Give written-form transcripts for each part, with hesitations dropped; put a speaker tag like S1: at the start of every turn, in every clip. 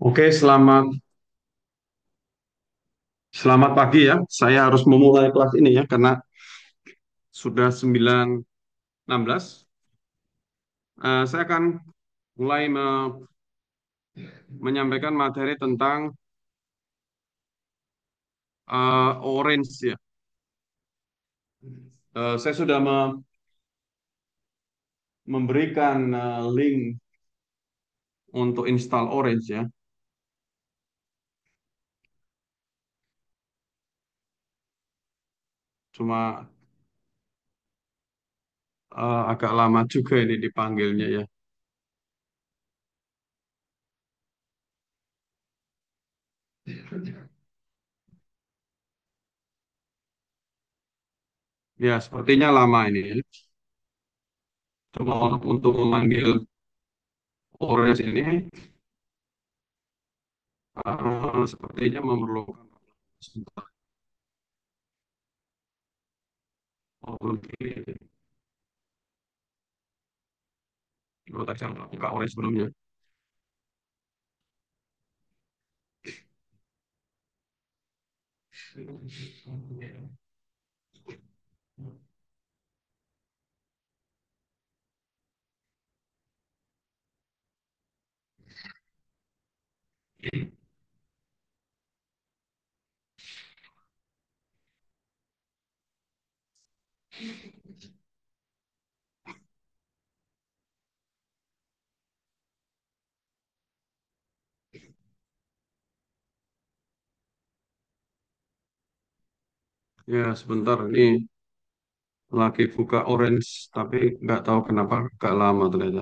S1: Oke, selamat pagi ya. Saya harus memulai kelas ini ya karena sudah 9.16. Saya akan mulai menyampaikan materi tentang Orange ya. Saya sudah memberikan link untuk install Orange ya. Cuma agak lama juga ini dipanggilnya ya. Ya, sepertinya lama ini ya. Cuma untuk memanggil Orange ini sepertinya memerlukan sebentar. Oke. Kalau tadi saya buka Orange sebelumnya. Ya, sebentar ini lagi buka Orange, tapi nggak tahu kenapa agak lama ternyata.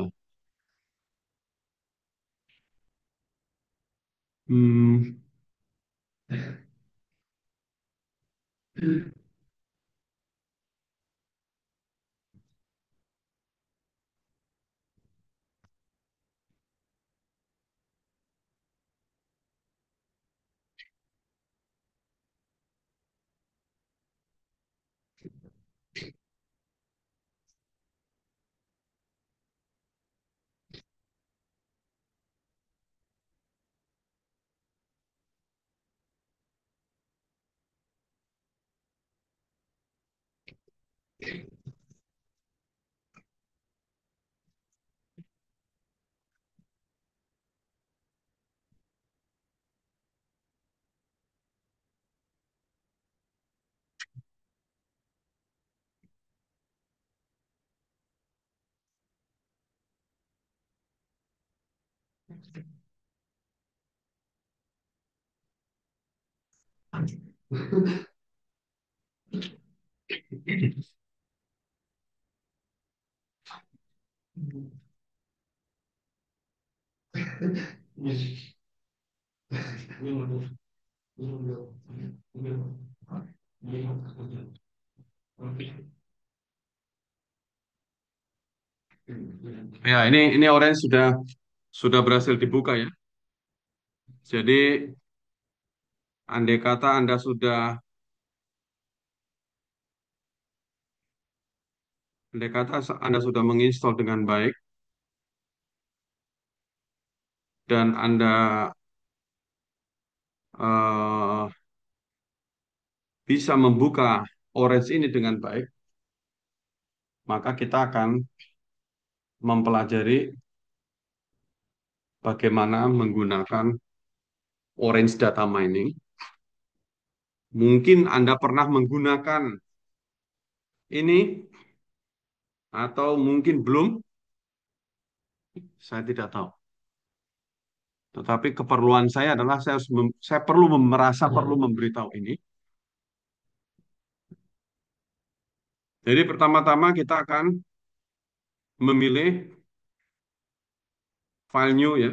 S1: Hmm, ya ini Orange sudah berhasil dibuka ya. Jadi andai kata Anda sudah menginstal dengan baik dan Anda eh, bisa membuka Orange ini dengan baik, maka kita akan mempelajari bagaimana menggunakan Orange Data Mining. Mungkin Anda pernah menggunakan ini atau mungkin belum, saya tidak tahu. Tetapi keperluan saya adalah saya merasa perlu memberitahu ini. Jadi pertama-tama kita akan memilih file new ya.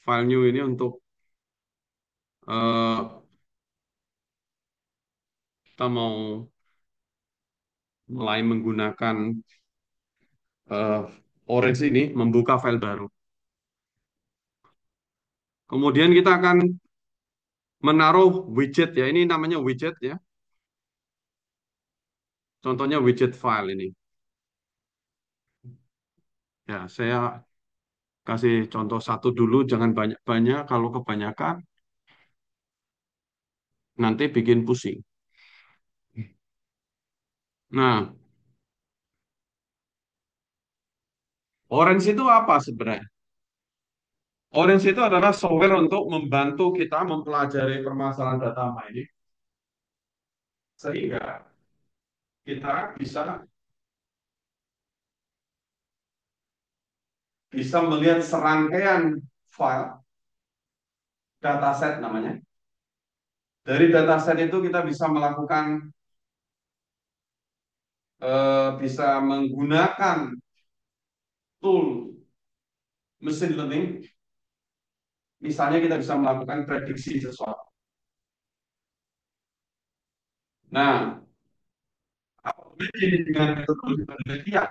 S1: File new ini untuk eh, kita mau mulai menggunakan eh, Orange ini, membuka file baru. Kemudian kita akan menaruh widget ya. Ini namanya widget ya. Contohnya widget file ini. Ya, saya kasih contoh satu dulu, jangan banyak-banyak. Kalau kebanyakan, nanti bikin pusing. Nah, Orange itu apa sebenarnya? Orange itu adalah software untuk membantu kita mempelajari permasalahan data mining, sehingga kita bisa melihat serangkaian file, dataset namanya. Dari dataset itu kita bisa melakukan, bisa menggunakan tool mesin learning. Misalnya kita bisa melakukan prediksi sesuatu. Nah, apa hubungannya ini dengan metodologi penelitian?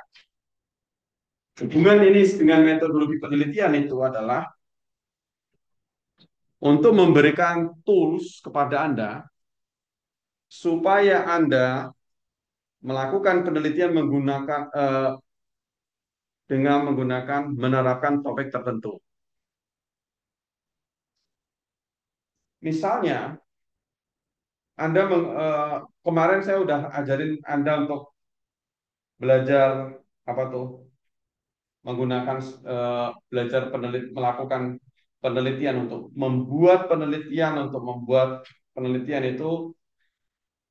S1: Hubungan ini dengan metodologi penelitian itu adalah untuk memberikan tools kepada Anda supaya Anda melakukan penelitian dengan menggunakan menerapkan topik tertentu. Misalnya, kemarin saya udah ajarin Anda untuk belajar apa tuh, menggunakan belajar melakukan penelitian untuk membuat penelitian itu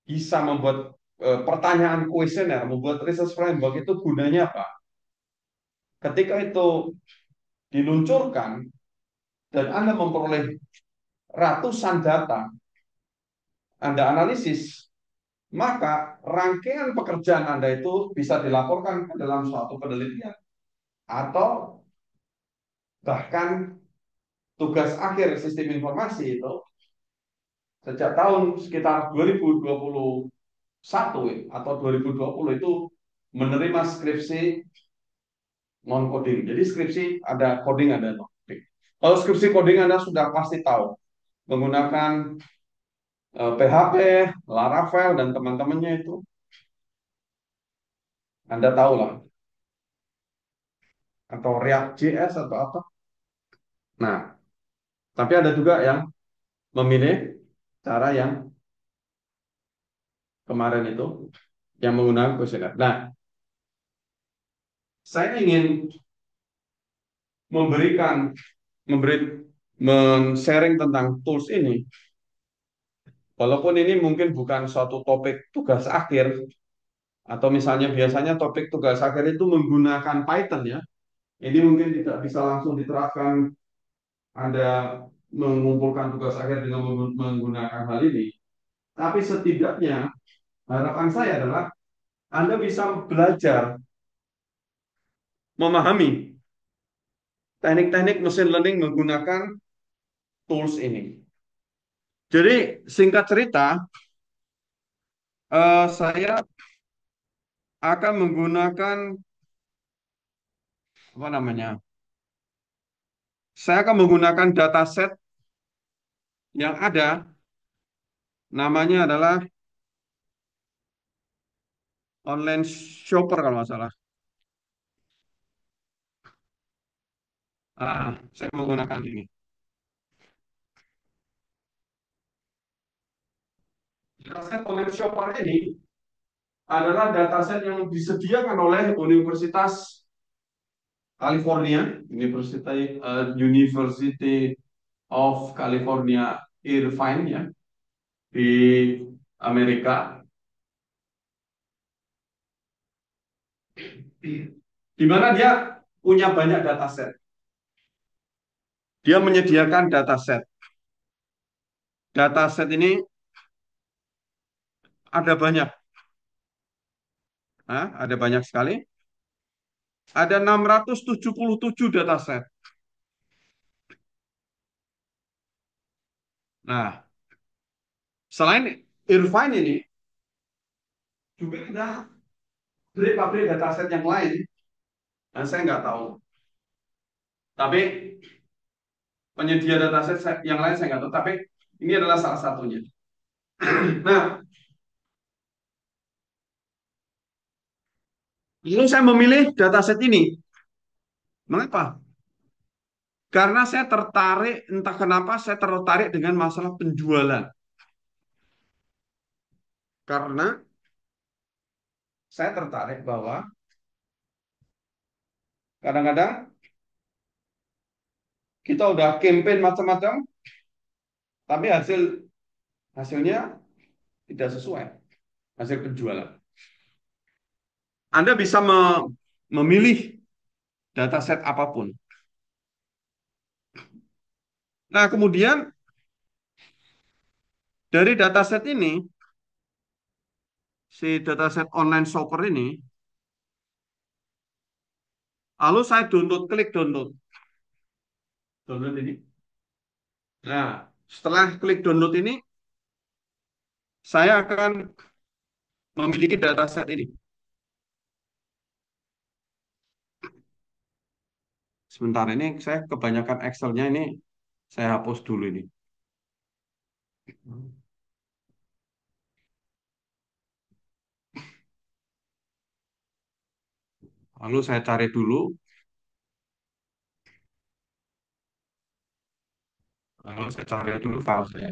S1: bisa membuat pertanyaan kuesioner, membuat research framework itu gunanya apa? Ketika itu diluncurkan dan Anda memperoleh ratusan data, Anda analisis, maka rangkaian pekerjaan Anda itu bisa dilaporkan ke dalam suatu penelitian atau bahkan tugas akhir sistem informasi itu sejak tahun sekitar 2021 ya, atau 2020 itu menerima skripsi non coding. Jadi skripsi ada coding, ada non coding. Kalau skripsi coding Anda sudah pasti tahu menggunakan PHP, Laravel dan teman-temannya itu Anda tahu lah, atau React.js atau apa. Nah, tapi ada juga yang memilih cara yang kemarin itu yang menggunakan kuesioner. Nah, saya ingin memberikan memberi men-sharing tentang tools ini, walaupun ini mungkin bukan suatu topik tugas akhir, atau misalnya biasanya topik tugas akhir itu menggunakan Python ya. Ini mungkin tidak bisa langsung diterapkan Anda mengumpulkan tugas akhir dengan menggunakan hal ini. Tapi setidaknya harapan saya adalah Anda bisa belajar memahami teknik-teknik mesin learning menggunakan tools ini. Jadi singkat cerita, saya akan menggunakan apa namanya? Saya akan menggunakan dataset yang ada, namanya adalah online shopper kalau nggak salah. Saya menggunakan ini. Dataset online shopper ini adalah dataset yang disediakan oleh Universitas California, University of California Irvine ya, di Amerika, di mana dia punya banyak dataset. Dia menyediakan dataset. Dataset ini ada banyak, ada banyak sekali. Ada 677 dataset. Nah, selain Irvine ini, juga ada pabrik dataset yang lain. Nah, saya nggak tahu. Tapi penyedia dataset yang lain saya nggak tahu. Tapi ini adalah salah satunya. Nah, lalu saya memilih dataset ini. Mengapa? Karena saya tertarik, entah kenapa saya tertarik dengan masalah penjualan. Karena saya tertarik bahwa kadang-kadang kita udah campaign macam-macam, tapi hasilnya tidak sesuai hasil penjualan. Anda bisa memilih dataset apapun. Nah, kemudian dari dataset ini, si dataset online shopper ini, lalu saya download, klik download. Download ini. Nah, setelah klik download ini, saya akan memiliki dataset ini. Sebentar ini saya kebanyakan Excel-nya ini saya hapus dulu ini. Lalu saya cari dulu, lalu saya cari dulu file saya.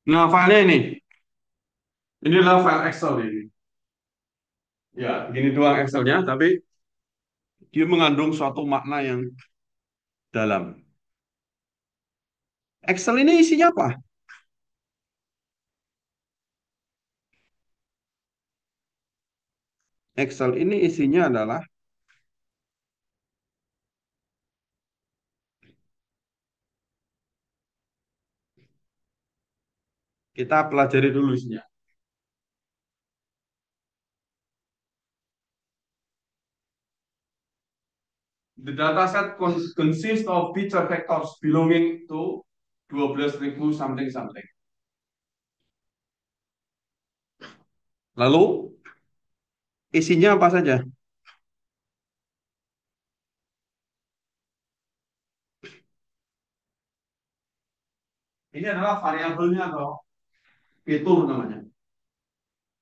S1: Nah, filenya ini. Inilah file Excel ini. Ya, begini doang Excel-nya, tapi dia mengandung suatu makna yang dalam. Excel ini isinya apa? Excel ini isinya adalah kita pelajari dulu isinya. The dataset consists of feature vectors belonging to 12.000 something something. Lalu isinya apa saja? Ini adalah variabelnya atau fitur namanya.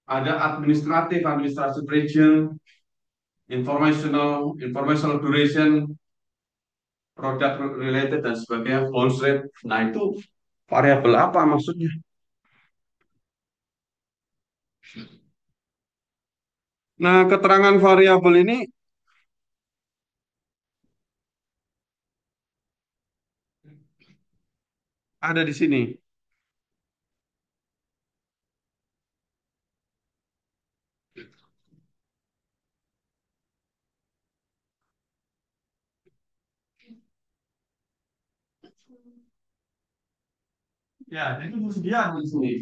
S1: Ada administratif, administrative region, informational duration, product related dan sebagainya, bounce rate. Nah, itu variabel apa maksudnya? Nah, keterangan variabel ini ada di sini. Ya, jadi dia di sini.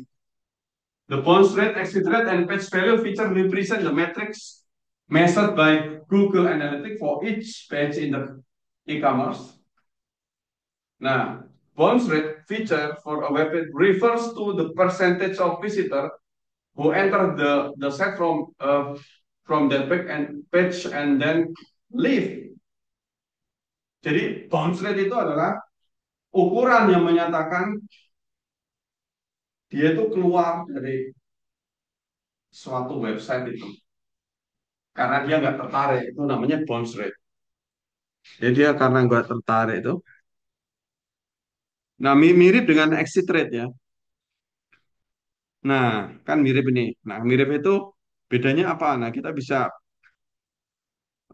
S1: The bounce rate, exit rate, and page value feature represent the metrics measured by Google Analytics for each page in the e-commerce. Nah, bounce rate feature for a web page refers to the percentage of visitor who enter the site from the page and then leave. Jadi bounce rate itu adalah ukuran yang menyatakan dia itu keluar dari suatu website itu karena dia nggak tertarik, itu namanya bounce rate. Jadi dia karena nggak tertarik itu, nah mirip dengan exit rate ya. Nah kan mirip ini. Nah mirip itu bedanya apa? Nah kita bisa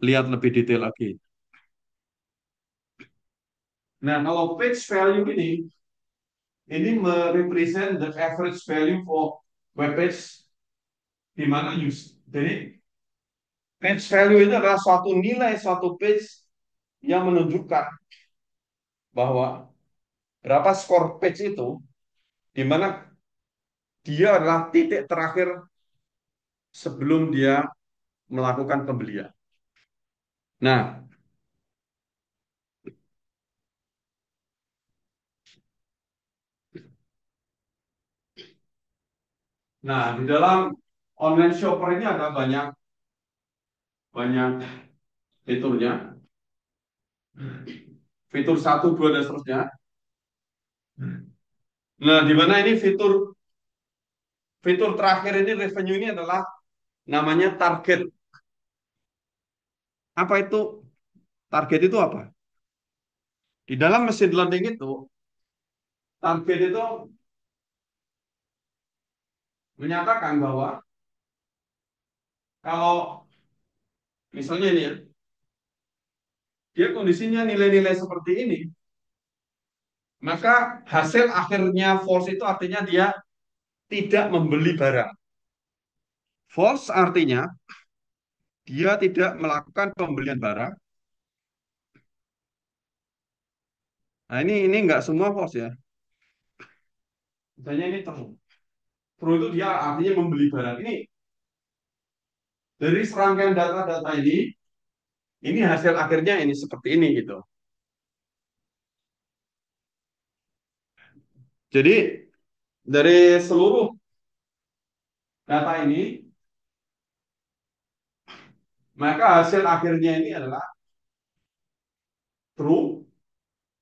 S1: lihat lebih detail lagi. Nah kalau page value ini merepresent the average value for web page di mana use. Jadi page value itu adalah suatu nilai suatu page yang menunjukkan bahwa berapa skor page itu, di mana dia adalah titik terakhir sebelum dia melakukan pembelian. Nah, di dalam online shopper ini ada banyak banyak fiturnya, fitur satu, dua, dan seterusnya. Nah, di mana ini fitur fitur terakhir ini revenue ini adalah namanya target. Apa itu target itu apa? Di dalam mesin learning itu, target itu menyatakan bahwa kalau misalnya ini ya, dia kondisinya nilai-nilai seperti ini, maka hasil akhirnya false itu artinya dia tidak membeli barang. False artinya dia tidak melakukan pembelian barang. Nah, ini nggak semua false ya. Misalnya ini true. True itu dia artinya membeli barang. Ini dari serangkaian data-data ini hasil akhirnya ini seperti ini gitu. Jadi dari seluruh data ini, maka hasil akhirnya ini adalah true,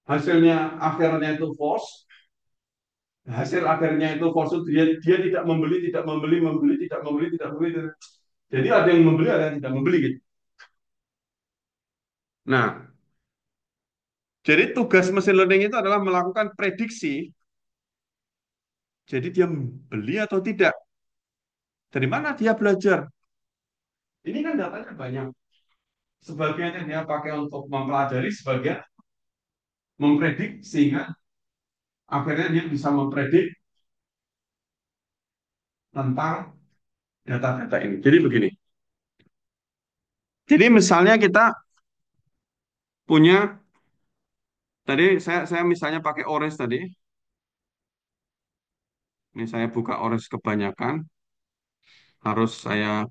S1: hasilnya akhirnya itu false, hasil akhirnya itu false, dia tidak membeli, tidak membeli, membeli, tidak membeli, tidak membeli. Jadi ada yang membeli, ada yang tidak membeli gitu. Nah, jadi tugas mesin learning itu adalah melakukan prediksi. Jadi dia beli atau tidak. Dari mana dia belajar? Ini kan datanya banyak. Sebagian yang dia pakai untuk mempelajari, sebagian mempredik, sehingga akhirnya dia bisa mempredik tentang data-data ini. Jadi begini. Jadi misalnya kita punya, tadi saya misalnya pakai Ores tadi. Ini saya buka Ores kebanyakan. Harus saya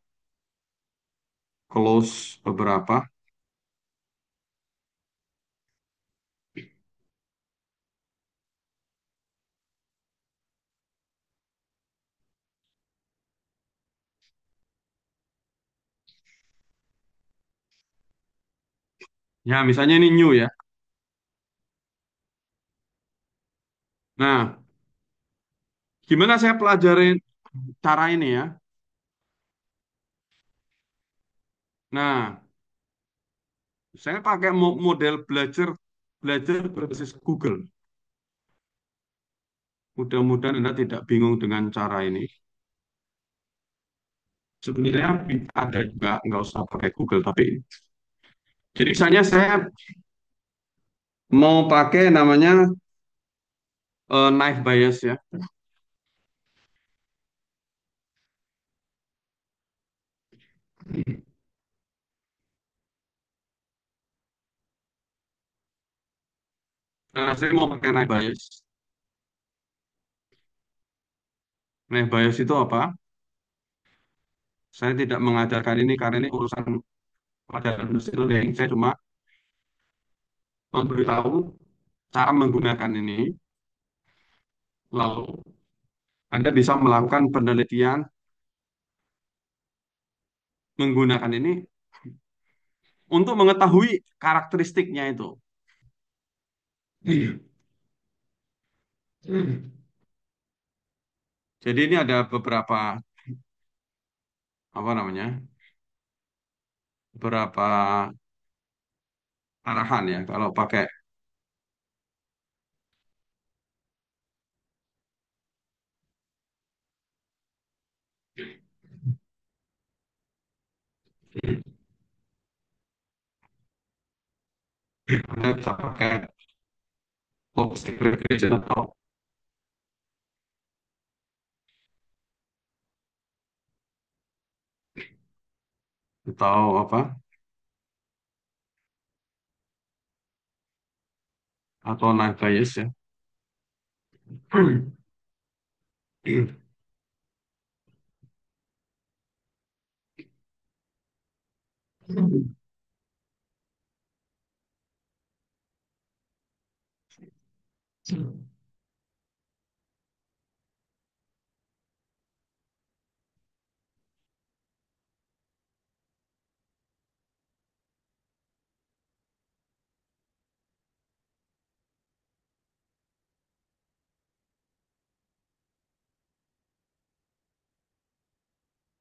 S1: close beberapa. Ya, misalnya ini new ya. Nah, gimana saya pelajarin cara ini ya? Nah, saya pakai model belajar belajar berbasis Google. Mudah-mudahan Anda tidak bingung dengan cara ini. Sebenarnya ada juga, nggak usah pakai Google, tapi jadi misalnya saya mau pakai namanya knife bias ya. Nah, saya mau pakai knife bias. Knife bias itu apa? Saya tidak mengajarkan ini karena ini urusan pelajaran mesin learning. Saya cuma memberitahu cara menggunakan ini. Lalu Anda bisa melakukan penelitian menggunakan ini untuk mengetahui karakteristiknya itu. Jadi ini ada beberapa apa namanya? Beberapa arahan ya kalau pakai. Anda bisa pakai object regression atau apa? atau naik bias ya.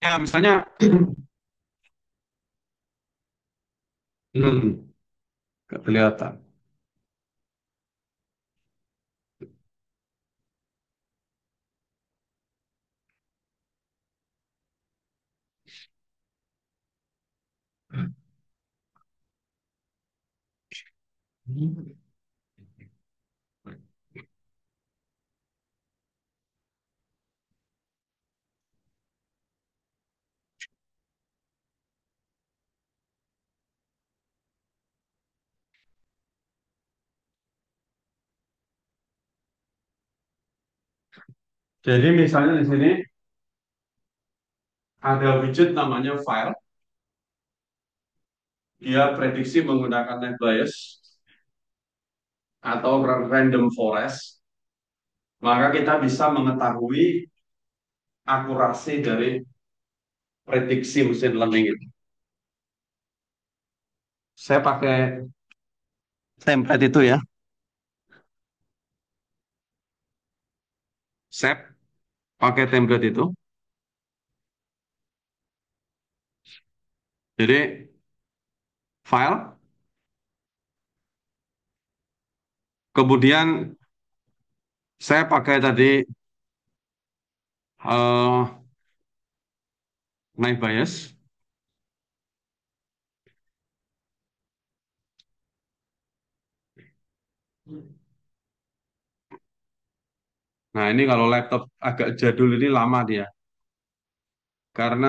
S1: Ya, misalnya, nggak kelihatan. Jadi misalnya di sini ada widget namanya file, dia prediksi menggunakan net bias atau random forest, maka kita bisa mengetahui akurasi dari prediksi mesin learning itu. Saya pakai template itu ya, set pakai template itu. Jadi file, kemudian saya pakai tadi eh, night bias. Nah ini kalau laptop agak jadul ini lama dia, karena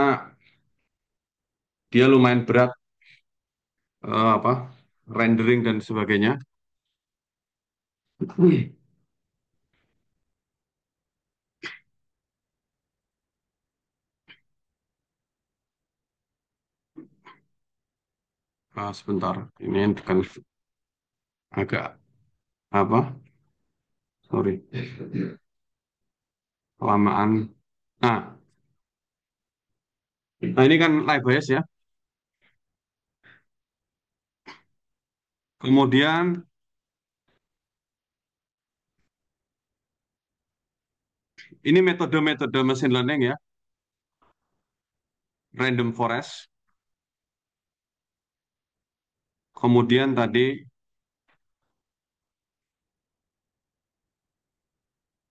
S1: dia lumayan berat apa rendering dan sebagainya. Sebentar, ini kan agak apa? Sorry, kelamaan. Nah, nah ini kan live bias ya. Kemudian ini metode-metode machine learning ya, random forest. Kemudian tadi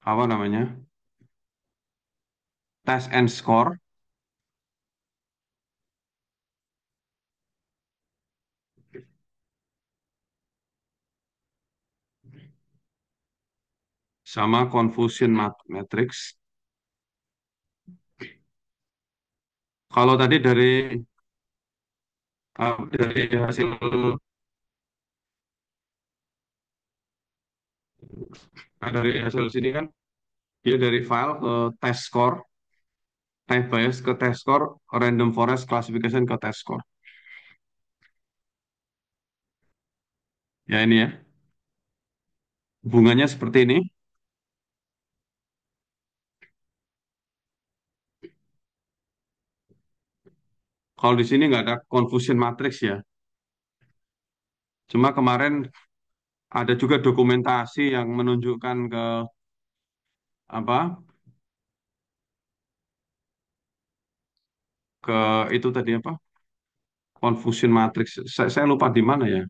S1: apa namanya? Test and score sama confusion matrix. Kalau tadi dari hasil dari hasil sini kan dia dari file ke test score, type bias ke test score, random forest classification ke test score. Ya ini ya, hubungannya seperti ini. Kalau di sini nggak ada confusion matrix ya. Cuma kemarin ada juga dokumentasi yang menunjukkan ke apa ke itu tadi apa confusion matrix. Saya lupa di mana ya.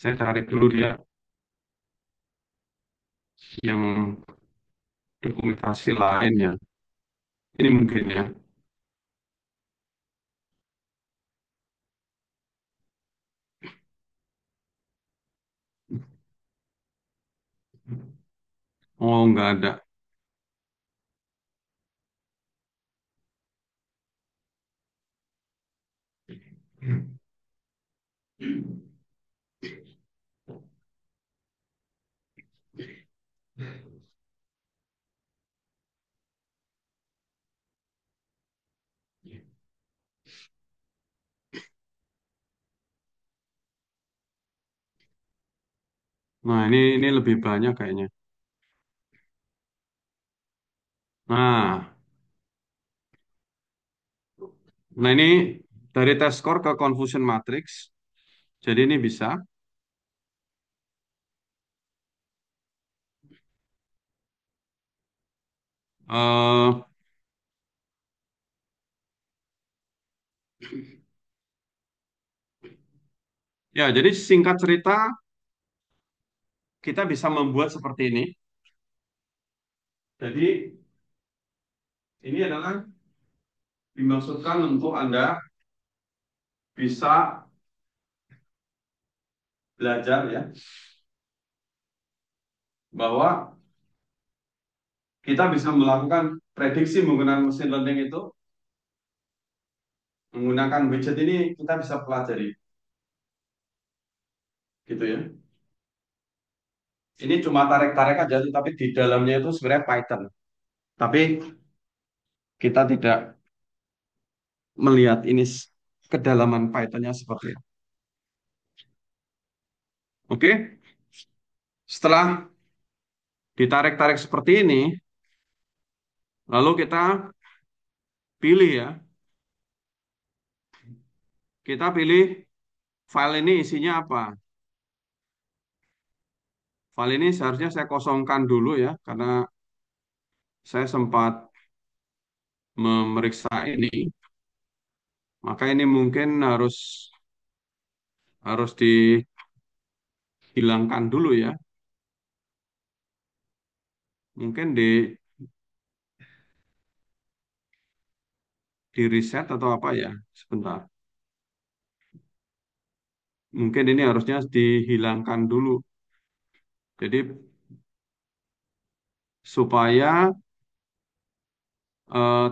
S1: Saya cari dulu dia yang dokumentasi lainnya. Ini mungkin ya. Oh, nggak ada. Nah, ini lebih banyak kayaknya. Nah, nah ini dari test score ke confusion matrix. Jadi ini bisa. eh ya, jadi singkat cerita, kita bisa membuat seperti ini. Jadi ini adalah dimaksudkan untuk Anda bisa belajar ya, bahwa kita bisa melakukan prediksi menggunakan mesin learning itu, menggunakan widget ini kita bisa pelajari, gitu ya. Ini cuma tarik-tarik aja, tapi di dalamnya itu sebenarnya Python. Tapi kita tidak melihat ini kedalaman Pythonnya seperti itu. Oke, setelah ditarik-tarik seperti ini, lalu kita pilih ya, kita pilih file ini isinya apa. File ini seharusnya saya kosongkan dulu ya, karena saya sempat memeriksa ini, maka ini mungkin harus harus dihilangkan dulu ya. Mungkin di reset atau apa ya. Sebentar. Mungkin ini harusnya dihilangkan dulu. Jadi supaya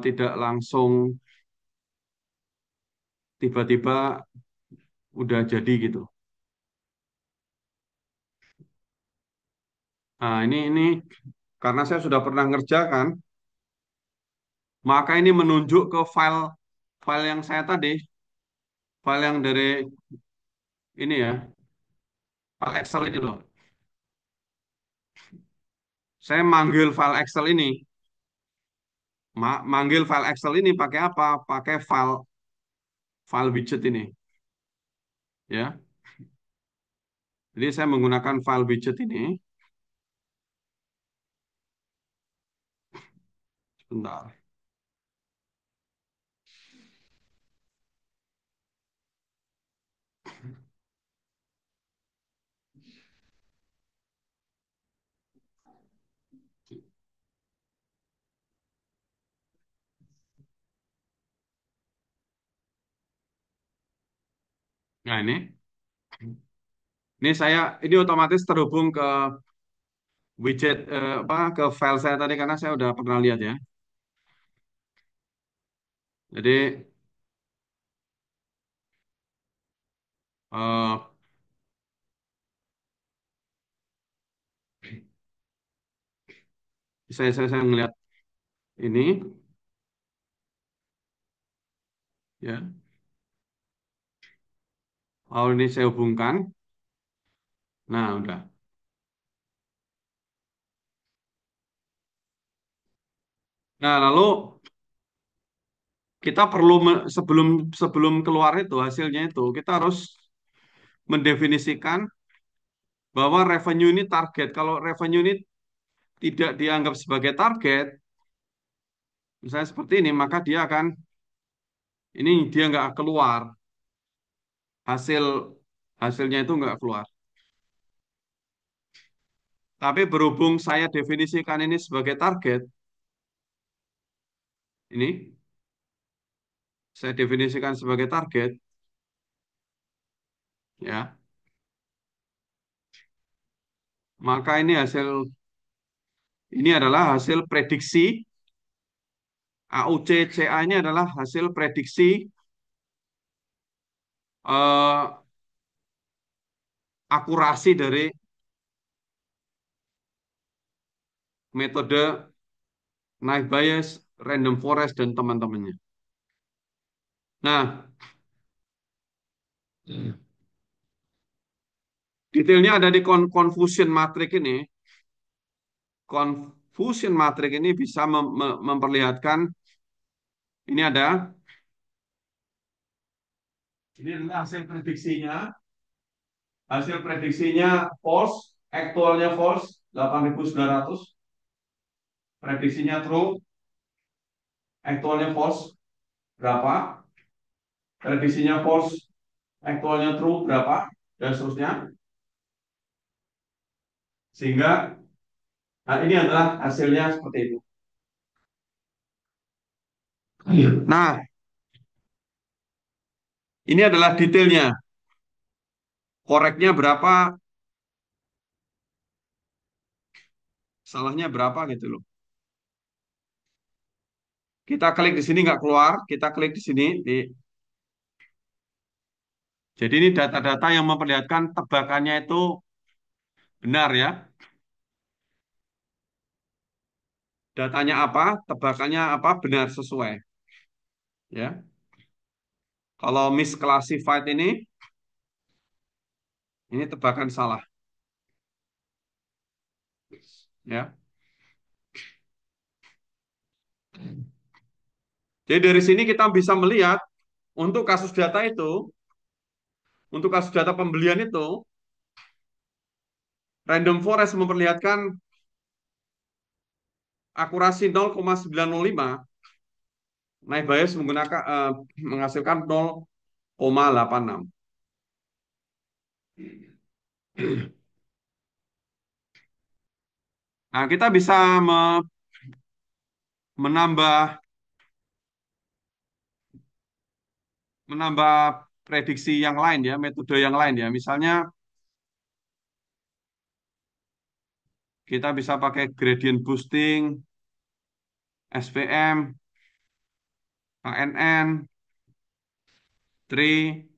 S1: tidak langsung tiba-tiba udah jadi gitu. Nah, ini karena saya sudah pernah ngerjakan, maka ini menunjuk ke file file yang saya tadi, file yang dari ini ya, file Excel ini loh. Saya manggil file Excel ini, manggil file Excel ini pakai apa? Pakai file widget ini, ya. Jadi saya menggunakan file widget ini. Sebentar. Nah ini saya ini otomatis terhubung ke widget apa ke file saya tadi karena saya udah pernah lihat ya. Jadi eh, saya melihat ini ya. Lalu ini saya hubungkan. Nah, udah. Nah, lalu kita perlu sebelum sebelum keluar itu hasilnya itu kita harus mendefinisikan bahwa revenue ini target. Kalau revenue ini tidak dianggap sebagai target, misalnya seperti ini, maka dia akan ini dia nggak keluar hasil hasilnya itu nggak keluar. Tapi berhubung saya definisikan ini sebagai target, ini saya definisikan sebagai target, ya, maka ini adalah hasil prediksi AUC CA ini adalah hasil prediksi eh, akurasi dari metode Naive Bayes, Random Forest, dan teman-temannya. Nah, detailnya ada di confusion matrix ini. Confusion matrix ini bisa memperlihatkan, ini ada, ini adalah hasil prediksinya false, aktualnya false 8.900, prediksinya true, aktualnya false berapa, prediksinya false, aktualnya true berapa, dan seterusnya. Sehingga nah, ini adalah hasilnya seperti itu. Nah, ini adalah detailnya. Koreknya berapa, salahnya berapa gitu loh. Kita klik di sini nggak keluar, kita klik di sini. Jadi ini data-data yang memperlihatkan tebakannya itu benar ya. Datanya apa, tebakannya apa, benar sesuai. Ya. Kalau misclassified ini tebakan salah. Ya. Jadi dari sini kita bisa melihat untuk kasus data itu, untuk kasus data pembelian itu, Random Forest memperlihatkan akurasi 0,905, naik bias menggunakan menghasilkan 0,86. Nah, kita bisa menambah menambah prediksi yang lain ya, metode yang lain ya. Misalnya kita bisa pakai gradient boosting, SVM, KNN, tree,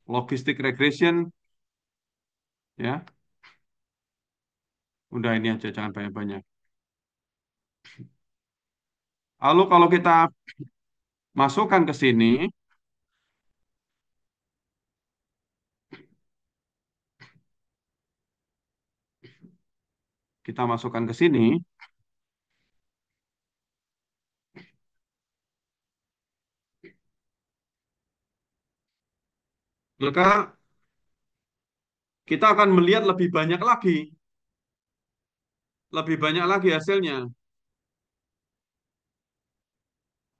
S1: logistic regression, ya. Udah ini aja, jangan banyak-banyak. Lalu kalau kita masukkan ke sini, kita masukkan ke sini, maka kita akan melihat lebih banyak lagi hasilnya.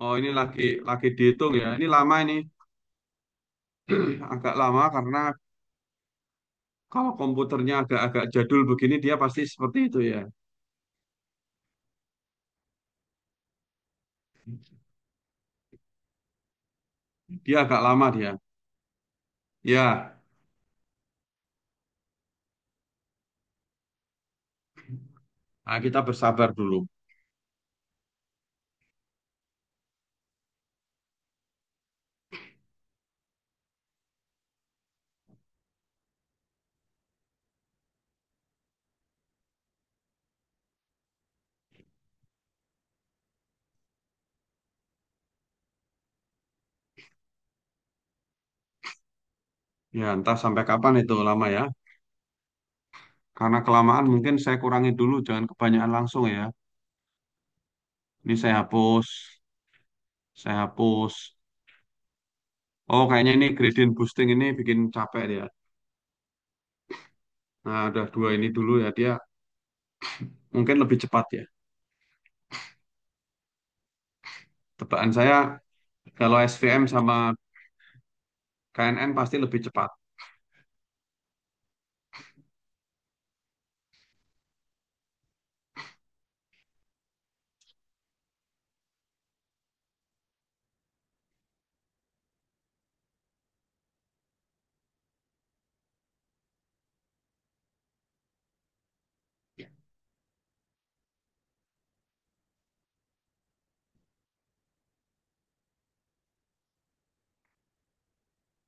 S1: Oh, ini lagi dihitung ya. Ini lama ini, agak lama karena kalau komputernya agak-agak jadul begini, dia pasti seperti itu ya. Dia agak lama dia. Ya, nah, kita bersabar dulu. Ya, entah sampai kapan itu lama ya. Karena kelamaan mungkin saya kurangi dulu, jangan kebanyakan langsung ya. Ini saya hapus, saya hapus. Oh, kayaknya ini gradient boosting ini bikin capek dia. Nah, udah dua ini dulu ya, dia mungkin lebih cepat ya. Tebakan saya kalau SVM sama KNN pasti lebih cepat.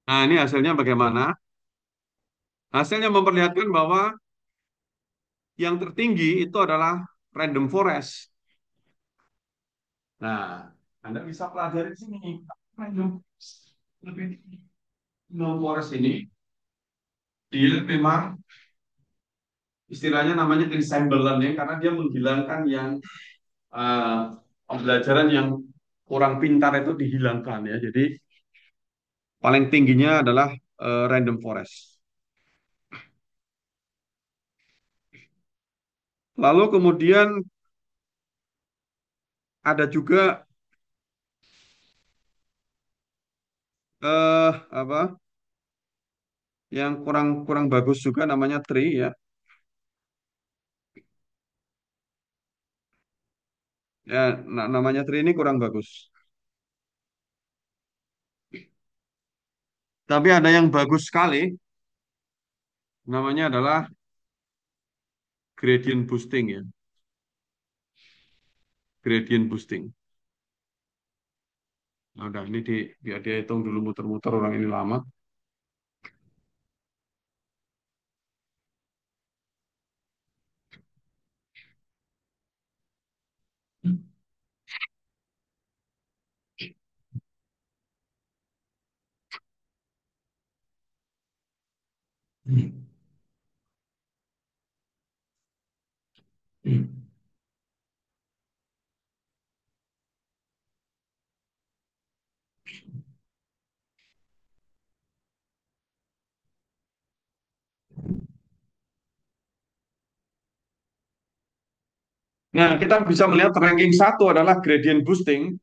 S1: Nah, ini hasilnya bagaimana? Hasilnya memperlihatkan bahwa yang tertinggi itu adalah random forest. Nah, Anda bisa pelajari di sini. Random forest lebih tinggi. Random forest ini, dia memang istilahnya namanya ensemble learning karena dia menghilangkan yang eh, pembelajaran yang kurang pintar itu dihilangkan ya. Jadi paling tingginya adalah random forest. Lalu kemudian ada juga apa yang kurang kurang bagus juga namanya tree ya. Ya, namanya tree ini kurang bagus. Tapi ada yang bagus sekali, namanya adalah gradient boosting ya. Gradient boosting. Nah, udah ini biar dia hitung dulu muter-muter orang ini lama. Nah, kita bisa melihat ranking satu adalah gradient boosting.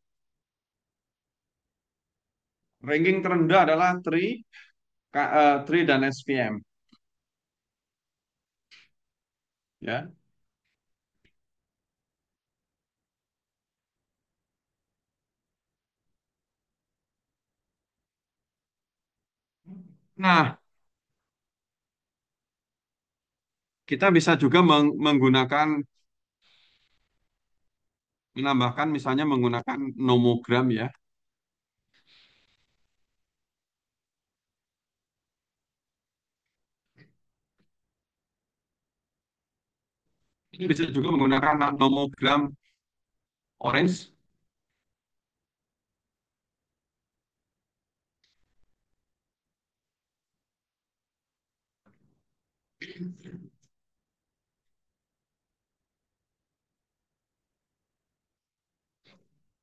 S1: Ranking terendah adalah tree dan SPM. Ya. Nah, kita bisa juga menggunakan menambahkan misalnya menggunakan nomogram ya. Ini bisa juga menggunakan nomogram orange.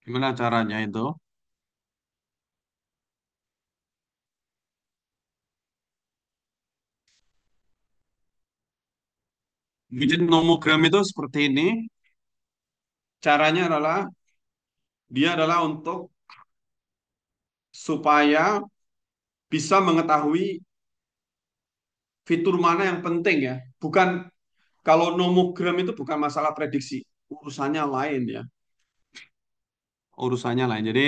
S1: Gimana caranya itu? Bikin nomogram itu seperti ini. Caranya adalah dia adalah untuk supaya bisa mengetahui fitur mana yang penting ya. Bukan kalau nomogram itu bukan masalah prediksi, urusannya lain ya. Urusannya lain. Jadi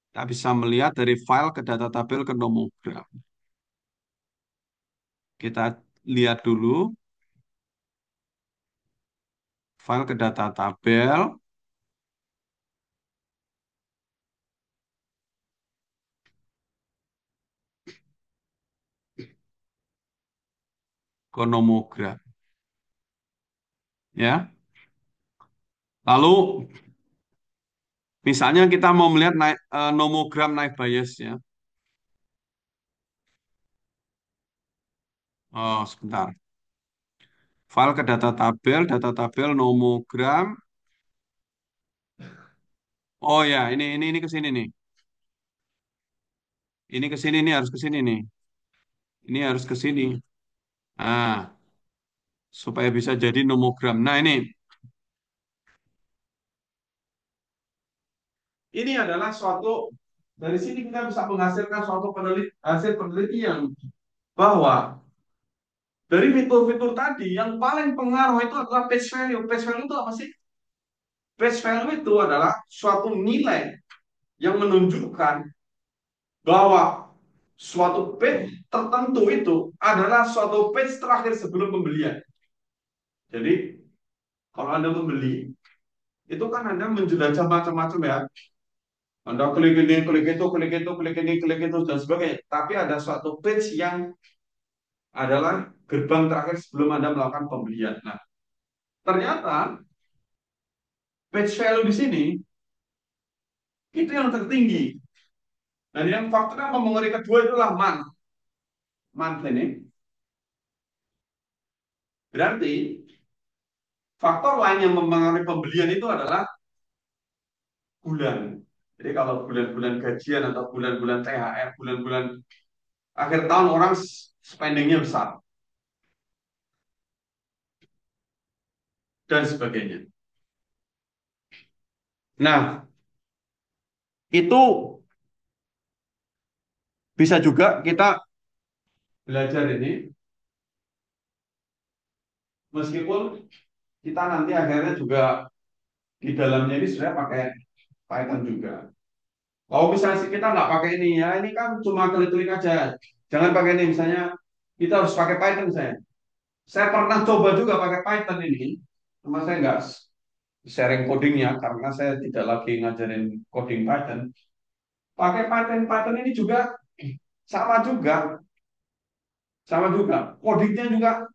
S1: kita bisa melihat dari file ke data tabel ke nomogram. Kita lihat dulu file ke data tabel ke nomogram ya. Lalu misalnya kita mau melihat nomogram naik bias ya. Oh, sebentar. File ke data tabel nomogram. Oh ya, ini ke sini nih. Ini ke sini nih, harus ke sini nih. Ini harus ke sini. Nah, supaya bisa jadi nomogram. Nah, ini adalah suatu dari sini kita bisa menghasilkan suatu hasil penelitian bahwa dari fitur-fitur tadi yang paling pengaruh itu adalah page value. Page value itu apa sih? Page value itu adalah suatu nilai yang menunjukkan bahwa suatu page tertentu itu adalah suatu page terakhir sebelum pembelian. Jadi kalau Anda membeli, itu kan Anda menjelajah macam-macam ya. Anda klik ini, klik itu, klik itu, klik ini, klik itu, dan sebagainya. Tapi ada suatu page yang adalah gerbang terakhir sebelum Anda melakukan pembelian. Nah, ternyata page value di sini itu yang tertinggi. Dan yang faktor yang mempengaruhi kedua itulah month ini. Berarti faktor lain yang mempengaruhi pembelian itu adalah bulan. Jadi kalau bulan-bulan gajian atau bulan-bulan THR, bulan-bulan akhir tahun orang spendingnya besar dan sebagainya. Nah, itu bisa juga kita belajar ini meskipun kita nanti akhirnya juga di dalamnya ini sudah pakai Python juga. Kalau misalnya sih kita nggak pakai ini ya, ini kan cuma klik-klik aja. Jangan pakai ini, misalnya kita harus pakai Python saya. Saya pernah coba juga pakai Python ini, cuma saya nggak sharing codingnya karena saya tidak lagi ngajarin coding Python. Pakai Python Python ini juga sama juga, sama juga. Codingnya juga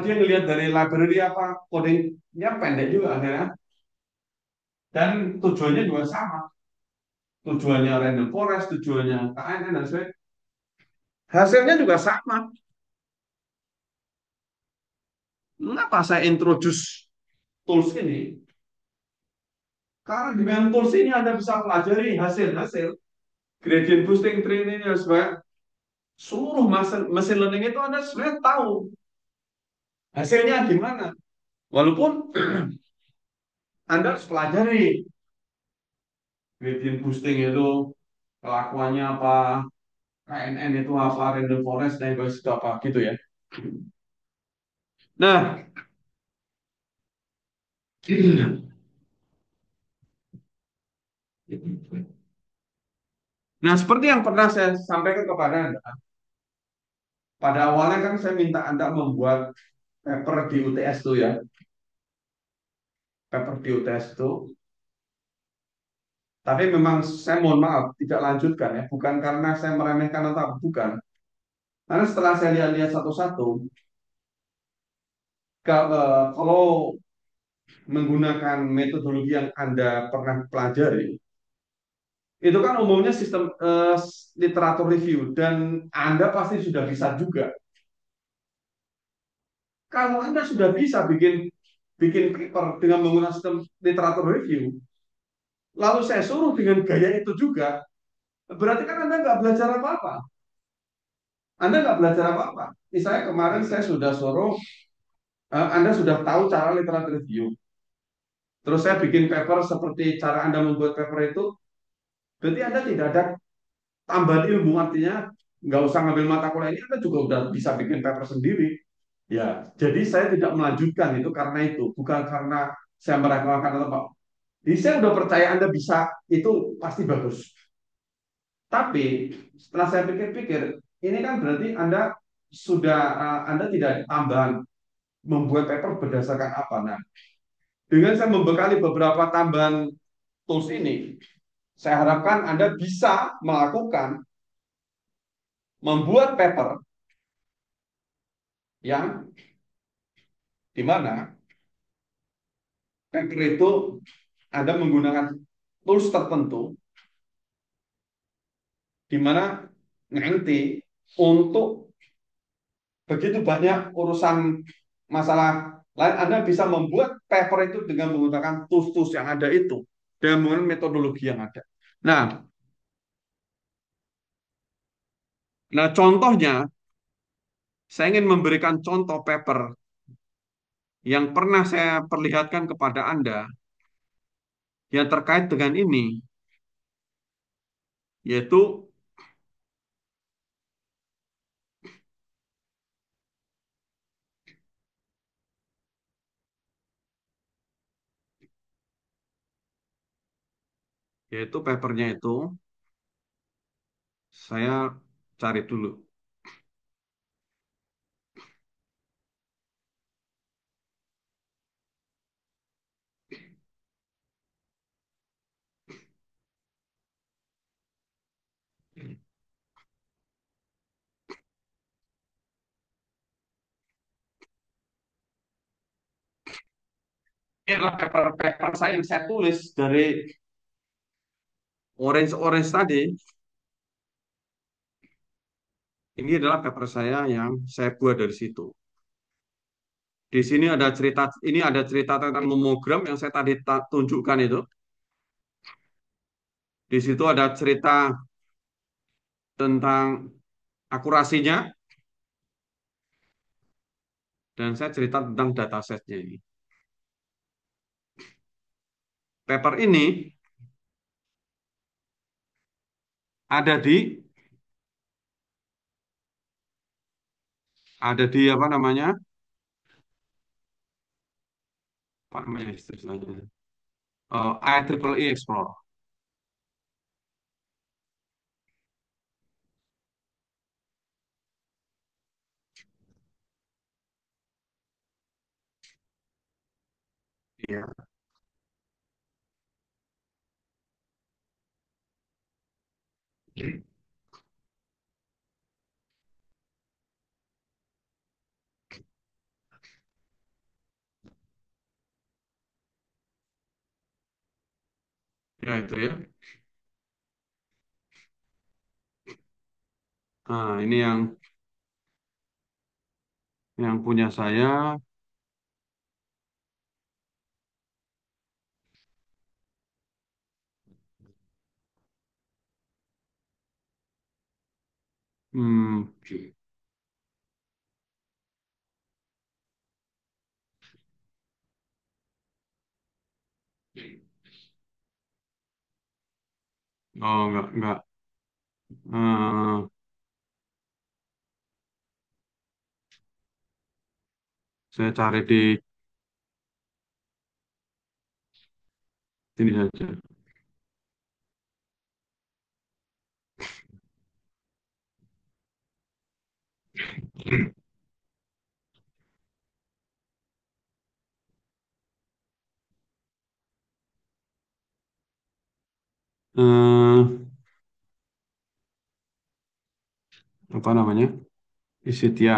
S1: dia ngelihat dari library apa, codingnya pendek juga akhirnya. Dan tujuannya juga sama. Tujuannya random forest, tujuannya KNN dan sebagainya. Hasilnya juga sama. Mengapa saya introduce tools ini? Karena dengan tools ini Anda bisa pelajari hasil-hasil gradient boosting, training, dan sebagainya. Seluruh mesin learning itu Anda sebenarnya tahu hasilnya gimana. Walaupun Anda harus pelajari gradient boosting itu kelakuannya apa, KNN itu apa, random forest, dan itu apa, gitu ya. Nah, nah seperti yang pernah saya sampaikan kepada Anda, pada awalnya kan saya minta Anda membuat paper di UTS itu ya, paper di UTS itu. Tapi memang saya mohon maaf tidak lanjutkan ya, bukan karena saya meremehkan atau apa, bukan. Karena setelah saya lihat-lihat satu-satu, kalau menggunakan metodologi yang Anda pernah pelajari, itu kan umumnya sistem literatur review dan Anda pasti sudah bisa juga. Kalau Anda sudah bisa bikin bikin paper dengan menggunakan sistem literatur review, lalu saya suruh dengan gaya itu juga, berarti kan Anda nggak belajar apa-apa. Anda nggak belajar apa-apa. Misalnya kemarin saya sudah suruh Anda sudah tahu cara literatur review. Terus saya bikin paper seperti cara Anda membuat paper itu, berarti Anda tidak ada tambahan ilmu, artinya nggak usah ngambil mata kuliah ini, Anda juga udah bisa bikin paper sendiri. Ya, jadi saya tidak melanjutkan itu karena itu, bukan karena saya meragukan atau apa. Jadi saya udah percaya Anda bisa, itu pasti bagus. Tapi setelah saya pikir-pikir, ini kan berarti Anda sudah Anda tidak ada tambahan membuat paper berdasarkan apa. Nah, dengan saya membekali beberapa tambahan tools ini, saya harapkan Anda bisa melakukan membuat paper yang di mana paper itu Anda menggunakan tools tertentu di mana nanti untuk begitu banyak urusan masalah lain Anda bisa membuat paper itu dengan menggunakan tools-tools yang ada itu dan menggunakan metodologi yang ada. Nah, contohnya saya ingin memberikan contoh paper yang pernah saya perlihatkan kepada Anda yang terkait dengan ini, yaitu yaitu papernya itu saya cari dulu. adalah paper saya yang saya tulis dari orange-orange tadi. Ini adalah paper saya yang saya buat dari situ. Di sini ada cerita, ini ada cerita tentang nomogram yang saya tadi tunjukkan itu. Di situ ada cerita tentang akurasinya, dan saya cerita tentang datasetnya ini. Paper ini ada di apa namanya? Apa namanya istilahnya? IEEE Explorer. Iya. Ya itu ya. Nah, ini yang punya saya. Hmm, oh enggak. Eh, saya cari di sini saja. Eh, apa namanya? Isitia.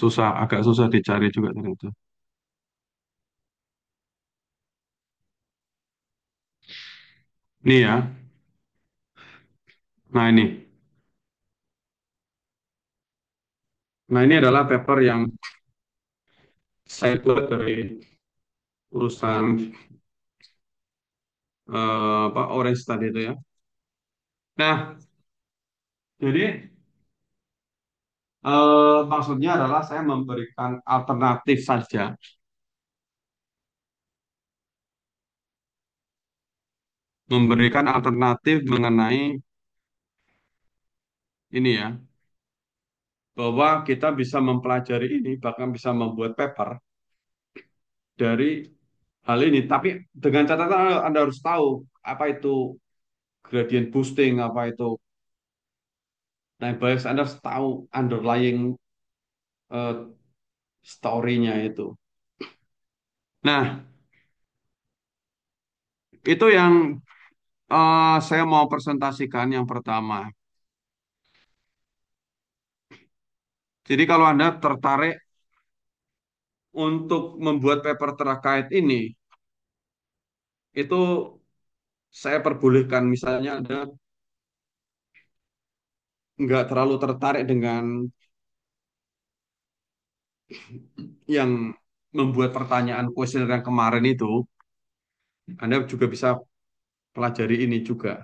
S1: Susah, agak susah dicari juga ternyata. Ini ya. Nah ini. Nah ini adalah paper yang saya buat dari urusan apa Orange tadi itu ya. Nah, Jadi maksudnya adalah saya memberikan alternatif saja, memberikan alternatif mengenai ini ya, bahwa kita bisa mempelajari ini, bahkan bisa membuat paper dari hal ini. Tapi dengan catatan Anda harus tahu apa itu gradient boosting, apa itu time bias. Anda harus tahu underlying eh, story-nya itu. Nah, itu yang saya mau presentasikan yang pertama. Jadi kalau Anda tertarik untuk membuat paper terkait ini, itu saya perbolehkan. Misalnya Anda nggak terlalu tertarik dengan yang membuat pertanyaan kuesioner yang kemarin itu, Anda juga bisa pelajari ini juga.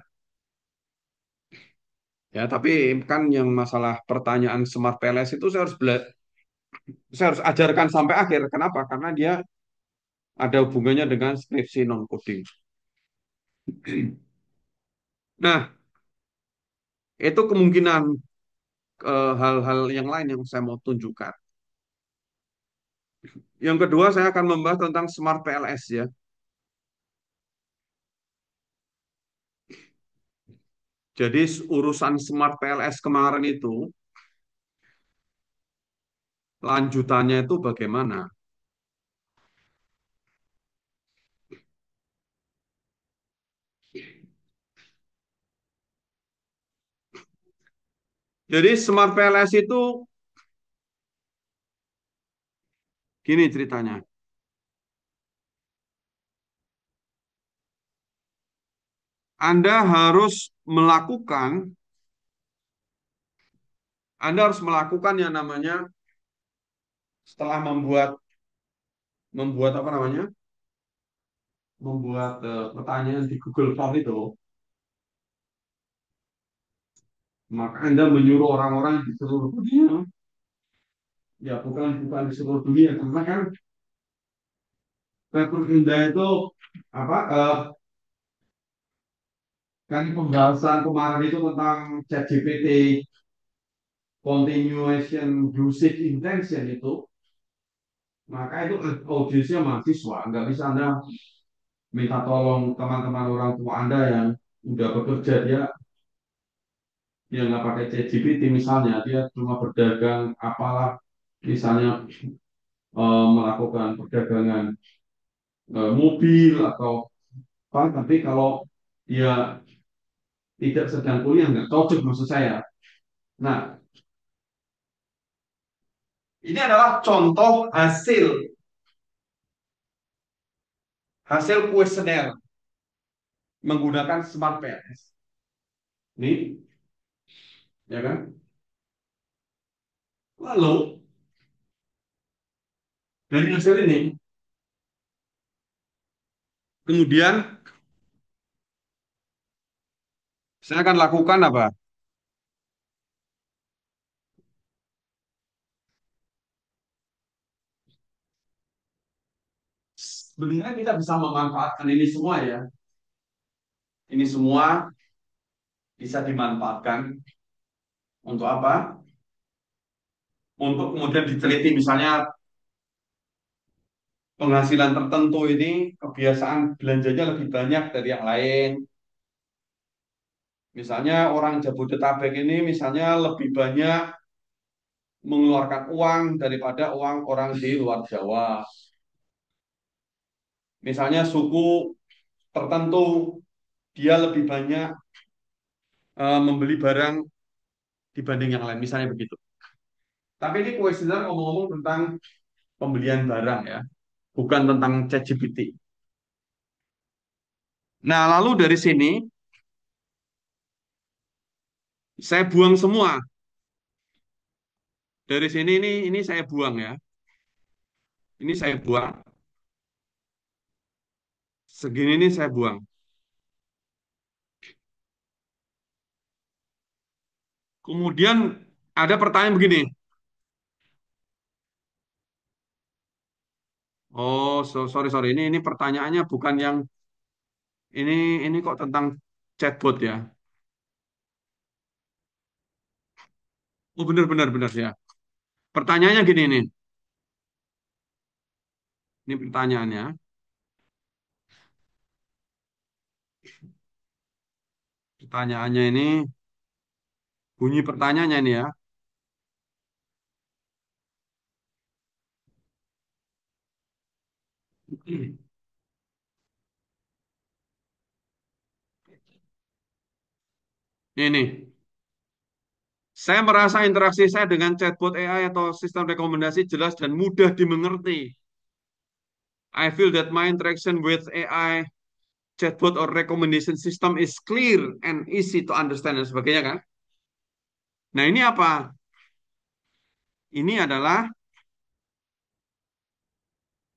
S1: Ya, tapi kan yang masalah pertanyaan Smart PLS itu saya harus ajarkan sampai akhir. Kenapa? Karena dia ada hubungannya dengan skripsi non coding. Nah, itu kemungkinan hal-hal yang lain yang saya mau tunjukkan. Yang kedua, saya akan membahas tentang Smart PLS ya. Jadi urusan Smart PLS kemarin itu lanjutannya itu bagaimana? Jadi Smart PLS itu gini ceritanya. Anda harus melakukan, Anda harus melakukan yang namanya setelah membuat apa namanya? Membuat pertanyaan di Google Form itu, maka Anda menyuruh orang-orang di seluruh dunia, ya bukan di seluruh dunia, karena kan paper Anda itu apa? Kan pembahasan kemarin itu tentang ChatGPT continuation usage intention itu, maka itu audiensnya mahasiswa, nggak bisa Anda minta tolong teman-teman orang tua Anda yang udah bekerja, dia nggak pakai ChatGPT misalnya, dia cuma berdagang apalah, misalnya melakukan perdagangan mobil atau apa, tapi kalau dia tidak sedang kuliah nggak cocok maksud saya. Nah, ini adalah contoh hasil hasil kuesioner menggunakan Smart PS. Ini, ya kan? Lalu dari hasil ini, kemudian saya akan lakukan apa? Sebenarnya kita bisa memanfaatkan ini semua ya. Ini semua bisa dimanfaatkan untuk apa? Untuk kemudian diteliti misalnya penghasilan tertentu ini kebiasaan belanjanya lebih banyak dari yang lain. Misalnya orang Jabodetabek ini misalnya lebih banyak mengeluarkan uang daripada uang orang di luar Jawa. Misalnya suku tertentu dia lebih banyak membeli barang dibanding yang lain, misalnya begitu. Tapi ini kuesioner ngomong-ngomong tentang pembelian barang ya, bukan tentang ChatGPT. Nah, lalu dari sini saya buang semua. Dari sini ini saya buang ya. Ini saya buang. Segini ini saya buang. Kemudian ada pertanyaan begini. Oh, sorry sorry. Ini pertanyaannya bukan yang ini ini kok tentang chatbot ya. Oh, benar benar benar ya. Pertanyaannya gini nih. Ini pertanyaannya. Pertanyaannya ini bunyi pertanyaannya ini ya. Ini. Saya merasa interaksi saya dengan chatbot AI atau sistem rekomendasi jelas dan mudah dimengerti. I feel that my interaction with AI, chatbot or recommendation system is clear and easy to understand dan sebagainya kan. Nah ini apa? Ini adalah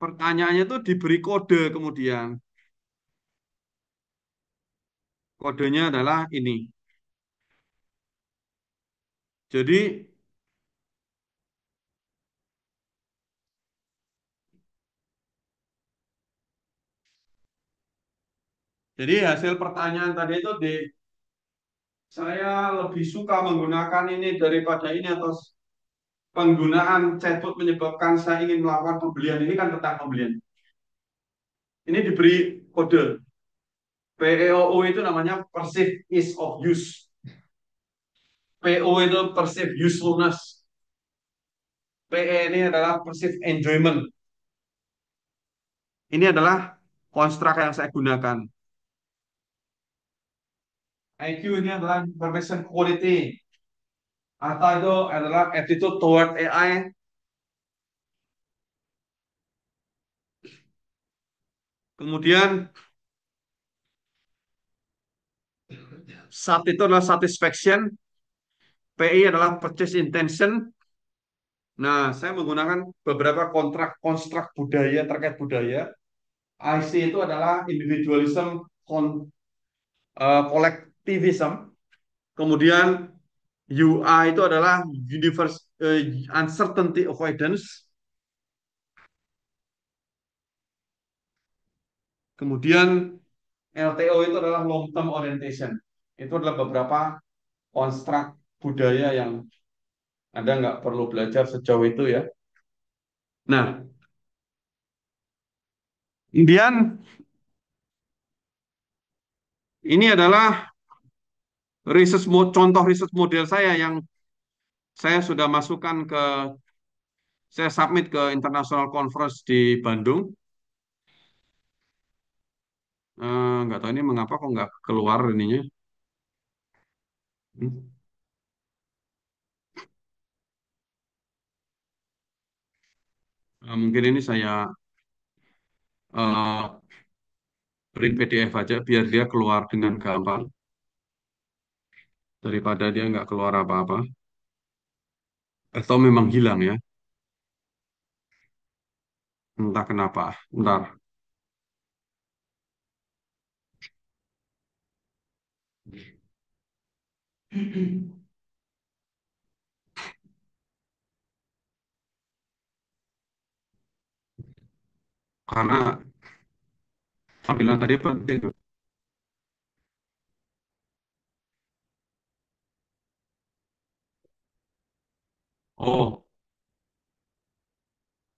S1: pertanyaannya tuh diberi kode kemudian. Kodenya adalah ini. Jadi, jadi hasil pertanyaan tadi itu saya lebih suka menggunakan ini daripada ini atau penggunaan chatbot menyebabkan saya ingin melakukan pembelian. Ini kan tentang pembelian. Ini diberi kode. PEOU itu namanya perceived ease of use. PO itu perceived usefulness. PE ini adalah perceived enjoyment. Ini adalah konstruk yang saya gunakan. IQ ini adalah information quality. Atau itu adalah attitude toward AI. Kemudian SAT itu adalah satisfaction. PI adalah purchase intention. Nah, saya menggunakan beberapa kontrak konstruk budaya terkait budaya. IC itu adalah individualism, collectivism. Kemudian UI itu adalah universe, uncertainty avoidance. Kemudian LTO itu adalah long term orientation. Itu adalah beberapa konstruk budaya yang Anda nggak perlu belajar sejauh itu ya. Nah, kemudian ini adalah contoh riset model saya yang saya sudah masukkan saya submit ke International Conference di Bandung. Nggak tahu ini mengapa kok nggak keluar ininya. Hmm. Mungkin ini saya uh, print PDF aja biar dia keluar dengan gampang daripada dia nggak keluar apa-apa. Atau memang hilang ya, entah kenapa. Ntar, karena tampilan tadi penting. Oh,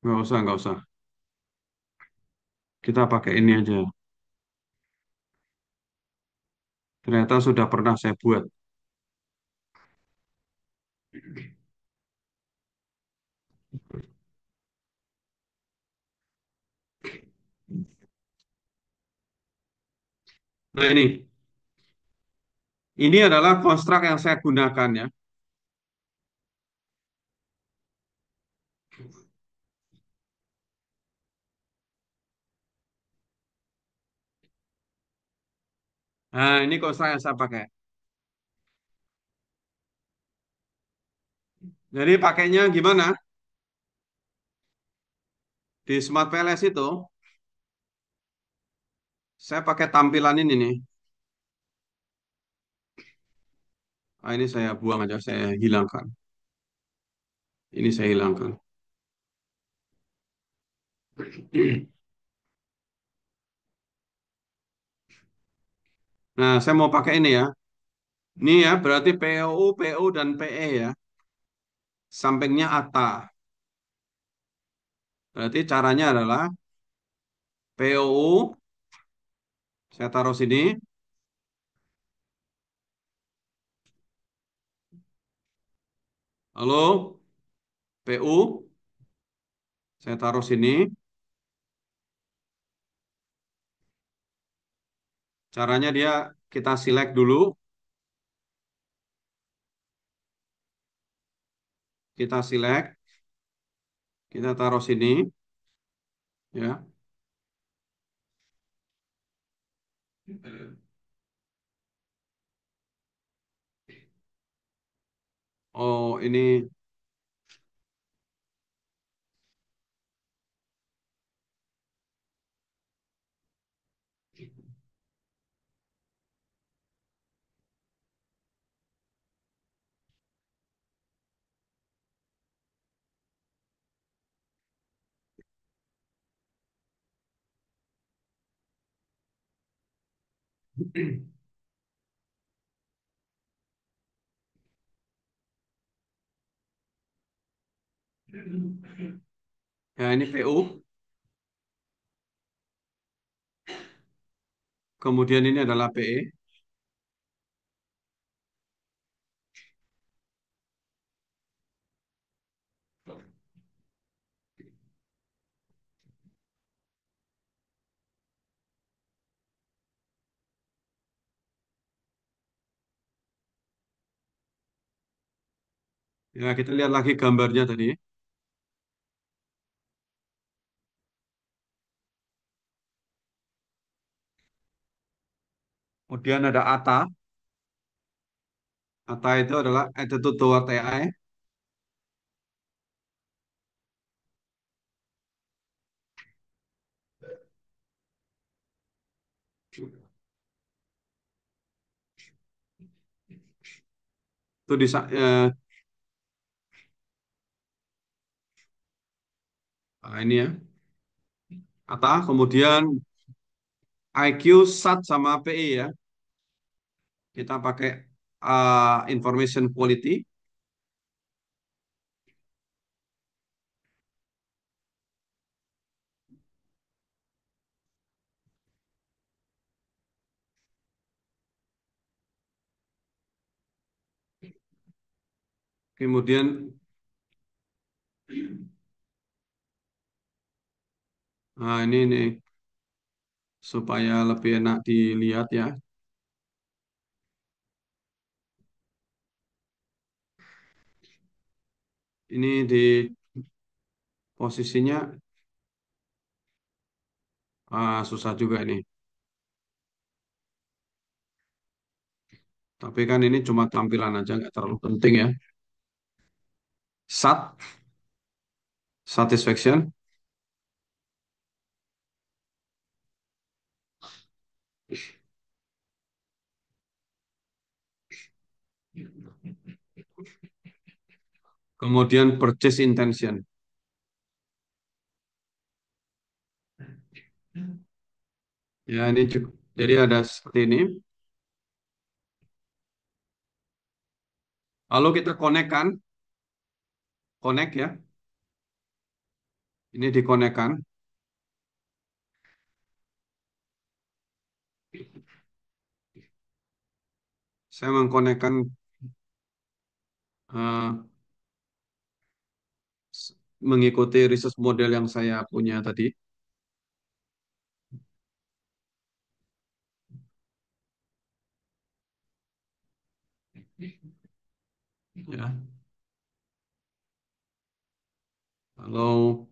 S1: nggak usah, nggak usah. Kita pakai ini aja. Ternyata sudah pernah saya buat. Nah ini adalah konstruk yang saya gunakan ya. Nah, ini konstruk yang saya pakai. Jadi pakainya gimana? Di Smart PLS itu, saya pakai tampilan ini nih. Ini saya buang aja, saya hilangkan. Ini saya hilangkan. Nah, saya mau pakai ini ya. Ini ya, berarti POU, PU, dan PE ya. Sampingnya ATA. Berarti caranya adalah POU, saya taruh sini. Halo, PU, saya taruh sini. Caranya dia kita select dulu. Kita select, kita taruh sini. Ya. Oh, ini ya ini PU. Kemudian ini adalah PE. Ya, kita lihat lagi gambarnya tadi. Kemudian ada ATA. ATA itu adalah attitude toward AI. Itu di ini ya, ATA. Kemudian IQ, SAT, sama PE ya. Kita pakai information quality. Kemudian ini nih supaya lebih enak dilihat ya. Ini di posisinya susah juga ini. Tapi kan ini cuma tampilan aja, nggak terlalu penting ya. SAT, satisfaction. Kemudian purchase intention. Ya, ini juga. Jadi ada seperti ini. Lalu kita connect kan, connect ya. Ini dikonekkan. Saya mengkonekkan eh, mengikuti research model yang saya punya tadi. Ya. Kalau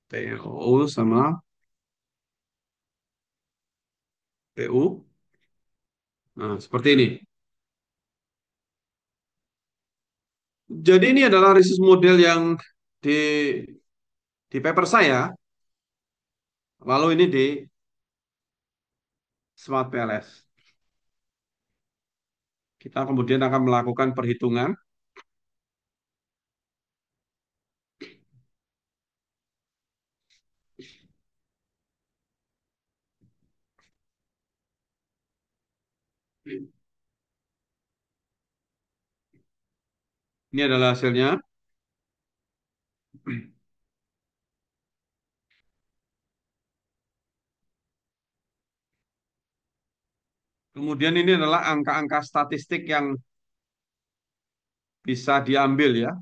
S1: PO sama PU. Nah, seperti ini. Jadi ini adalah research model yang di di paper saya. Lalu ini di Smart PLS. Kita kemudian akan melakukan perhitungan. Ini adalah hasilnya. Kemudian ini adalah angka-angka statistik yang bisa diambil ya.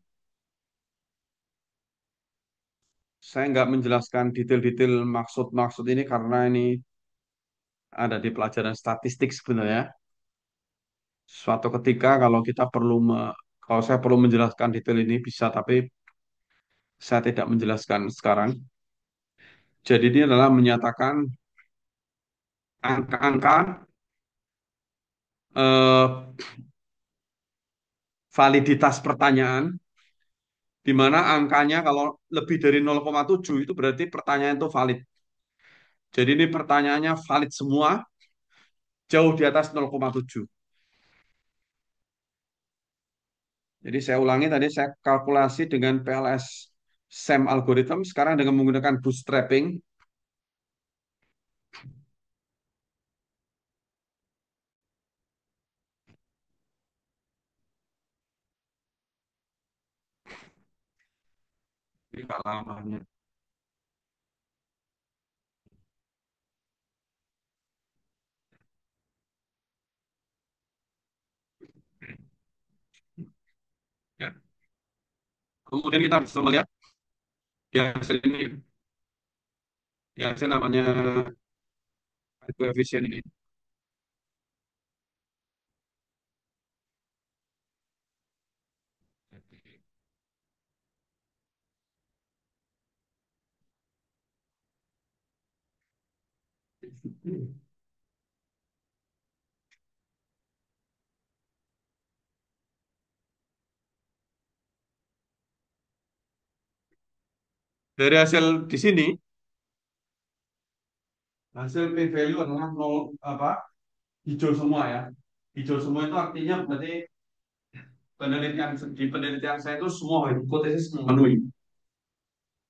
S1: Saya nggak menjelaskan detail-detail maksud-maksud ini karena ini ada di pelajaran statistik sebenarnya. Suatu ketika kalau kita kalau saya perlu menjelaskan detail ini bisa, tapi saya tidak menjelaskan sekarang. Jadi ini adalah menyatakan angka-angka eh, validitas pertanyaan, di mana angkanya kalau lebih dari 0,7 itu berarti pertanyaan itu valid. Jadi ini pertanyaannya valid semua, jauh di atas 0,7. Jadi saya ulangi tadi saya kalkulasi dengan PLS SEM algorithm, sekarang dengan menggunakan bootstrapping. Ini halamannya. Ya. Kemudian kita bisa melihat di hasil ini, di hasil namanya koefisien ini. Dari hasil di sini, hasil p-value adalah nol, apa, hijau semua ya. Hijau semua itu artinya berarti di penelitian saya itu semua hipotesis memenuhi.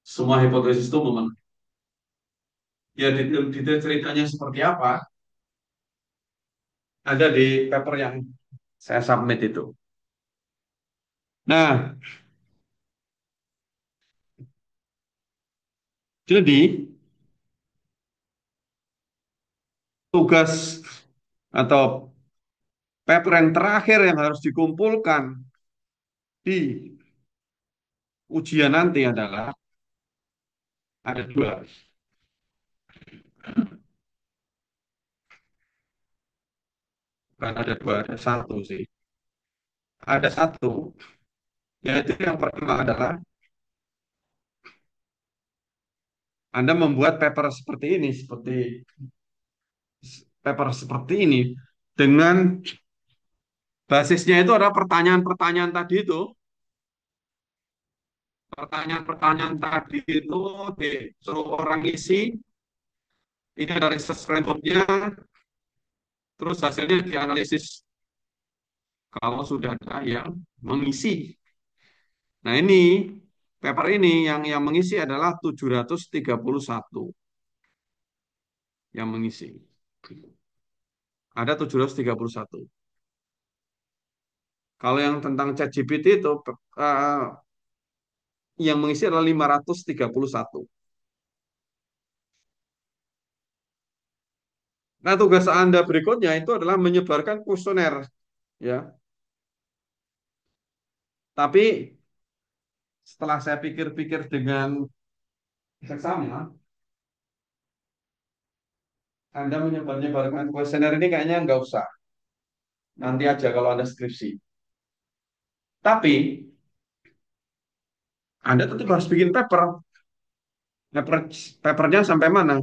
S1: Semua hipotesis itu memenuhi. Ya detail ceritanya seperti apa ada di paper yang saya submit itu. Nah, jadi tugas atau paper yang terakhir yang harus dikumpulkan di ujian nanti adalah ada dua, bukan ada dua, ada satu sih. Ada satu, yaitu yang pertama adalah Anda membuat paper seperti ini, paper seperti ini dengan basisnya itu adalah pertanyaan-pertanyaan tadi itu. Pertanyaan-pertanyaan tadi itu disuruh orang isi, ini ada research framework-nya, terus hasilnya dianalisis kalau sudah ada yang mengisi. Nah ini, paper ini yang mengisi adalah 731 yang mengisi. Ada 731. Kalau yang tentang ChatGPT itu eh, yang mengisi adalah 531. Nah, tugas Anda berikutnya itu adalah menyebarkan kuesioner, ya. Tapi setelah saya pikir-pikir dengan seksama, Anda menyebarkan kuesioner ini kayaknya nggak usah. Nanti aja kalau Anda skripsi. Tapi Anda tetap harus bikin paper. Paper papernya sampai mana?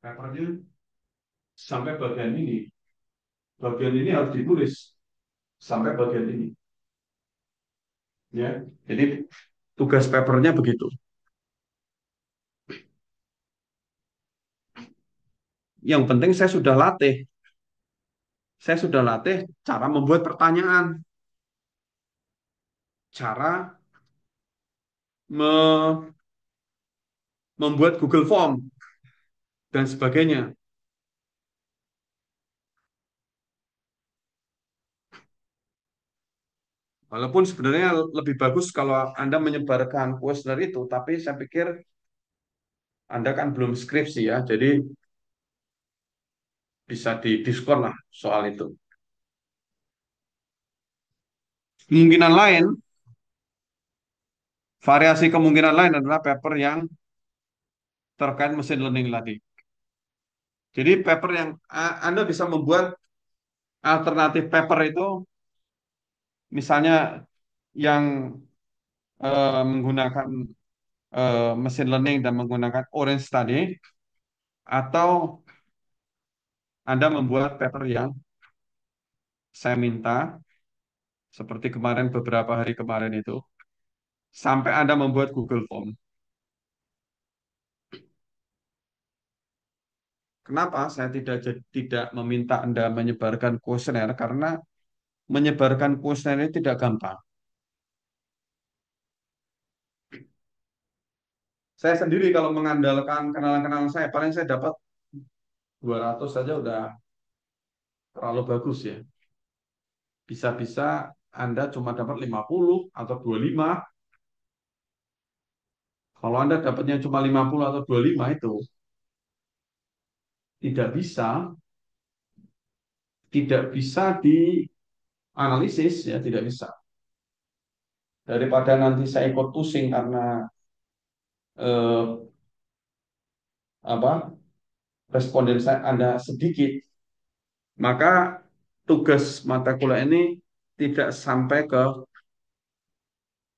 S1: Papernya sampai bagian ini. Bagian ini harus ditulis sampai bagian ini. Ya. Jadi tugas papernya begitu. Yang penting saya sudah latih cara membuat pertanyaan, cara me- membuat Google Form dan sebagainya. Walaupun sebenarnya lebih bagus kalau Anda menyebarkan kuesioner itu, tapi saya pikir Anda kan belum skripsi ya, jadi bisa didiskon lah soal itu. Kemungkinan lain, variasi kemungkinan lain adalah paper yang terkait mesin learning tadi. Jadi paper yang Anda bisa membuat alternatif paper itu, misalnya yang menggunakan mesin learning dan menggunakan Orange tadi, atau Anda membuat paper yang saya minta, seperti kemarin beberapa hari kemarin itu, sampai Anda membuat Google Form. Kenapa saya tidak meminta Anda menyebarkan kuesioner? Karena menyebarkan kuesioner itu tidak gampang. Saya sendiri kalau mengandalkan kenalan-kenalan saya, paling saya dapat 200 saja udah terlalu bagus ya. Bisa-bisa Anda cuma dapat 50 atau 25. Kalau Anda dapatnya cuma 50 atau 25 itu tidak bisa tidak bisa dianalisis ya, tidak bisa. Daripada nanti saya ikut pusing karena eh, apa responden saya Anda sedikit, maka tugas mata kuliah ini tidak sampai ke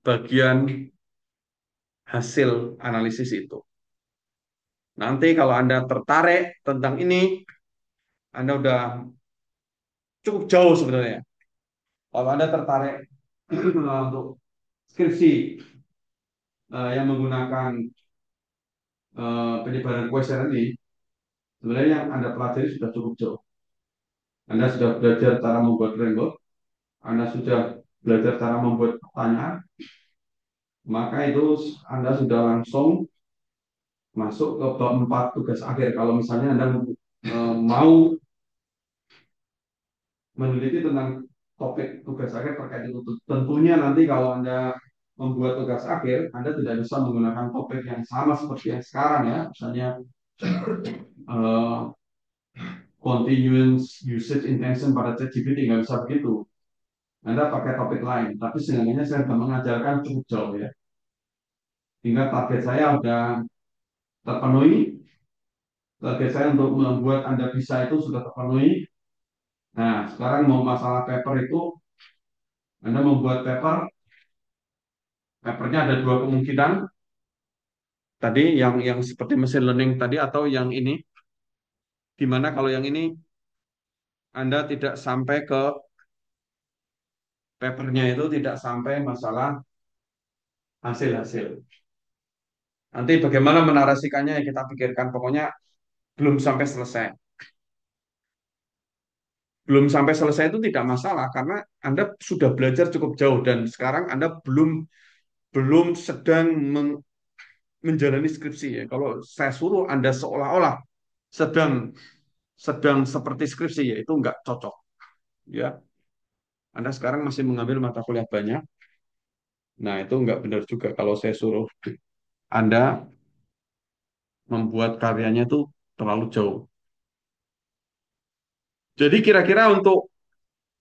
S1: bagian hasil analisis itu. Nanti kalau Anda tertarik tentang ini, Anda udah cukup jauh sebenarnya. Kalau Anda tertarik untuk skripsi yang menggunakan penyebaran kuesioner ini, sebenarnya yang Anda pelajari sudah cukup jauh. Anda sudah belajar cara membuat framework, Anda sudah belajar cara membuat pertanyaan, maka itu Anda sudah langsung masuk ke bab 4 tugas akhir. Kalau misalnya Anda mau meneliti tentang topik tugas akhir terkait itu. Tentunya nanti kalau Anda membuat tugas akhir, Anda tidak bisa menggunakan topik yang sama seperti yang sekarang ya. Misalnya uh, continuous usage intention pada ChatGPT nggak bisa begitu. Anda pakai topik lain. Tapi sebenarnya saya sudah mengajarkan cukup jauh ya. Hingga target saya sudah terpenuhi. Target saya untuk membuat Anda bisa itu sudah terpenuhi. Nah, sekarang mau masalah paper itu, Anda membuat papernya ada dua kemungkinan. Tadi yang seperti mesin learning tadi atau yang ini, di mana kalau yang ini Anda tidak sampai ke papernya itu tidak sampai masalah hasil-hasil. Nanti bagaimana menarasikannya ya kita pikirkan. Pokoknya belum sampai selesai. Belum sampai selesai itu tidak masalah karena Anda sudah belajar cukup jauh dan sekarang Anda belum belum sedang menjalani skripsi ya. Kalau saya suruh Anda seolah-olah sedang sedang seperti skripsi ya itu nggak cocok ya. Anda sekarang masih mengambil mata kuliah banyak. Nah, itu nggak benar juga kalau saya suruh Anda membuat karyanya itu terlalu jauh. Jadi kira-kira untuk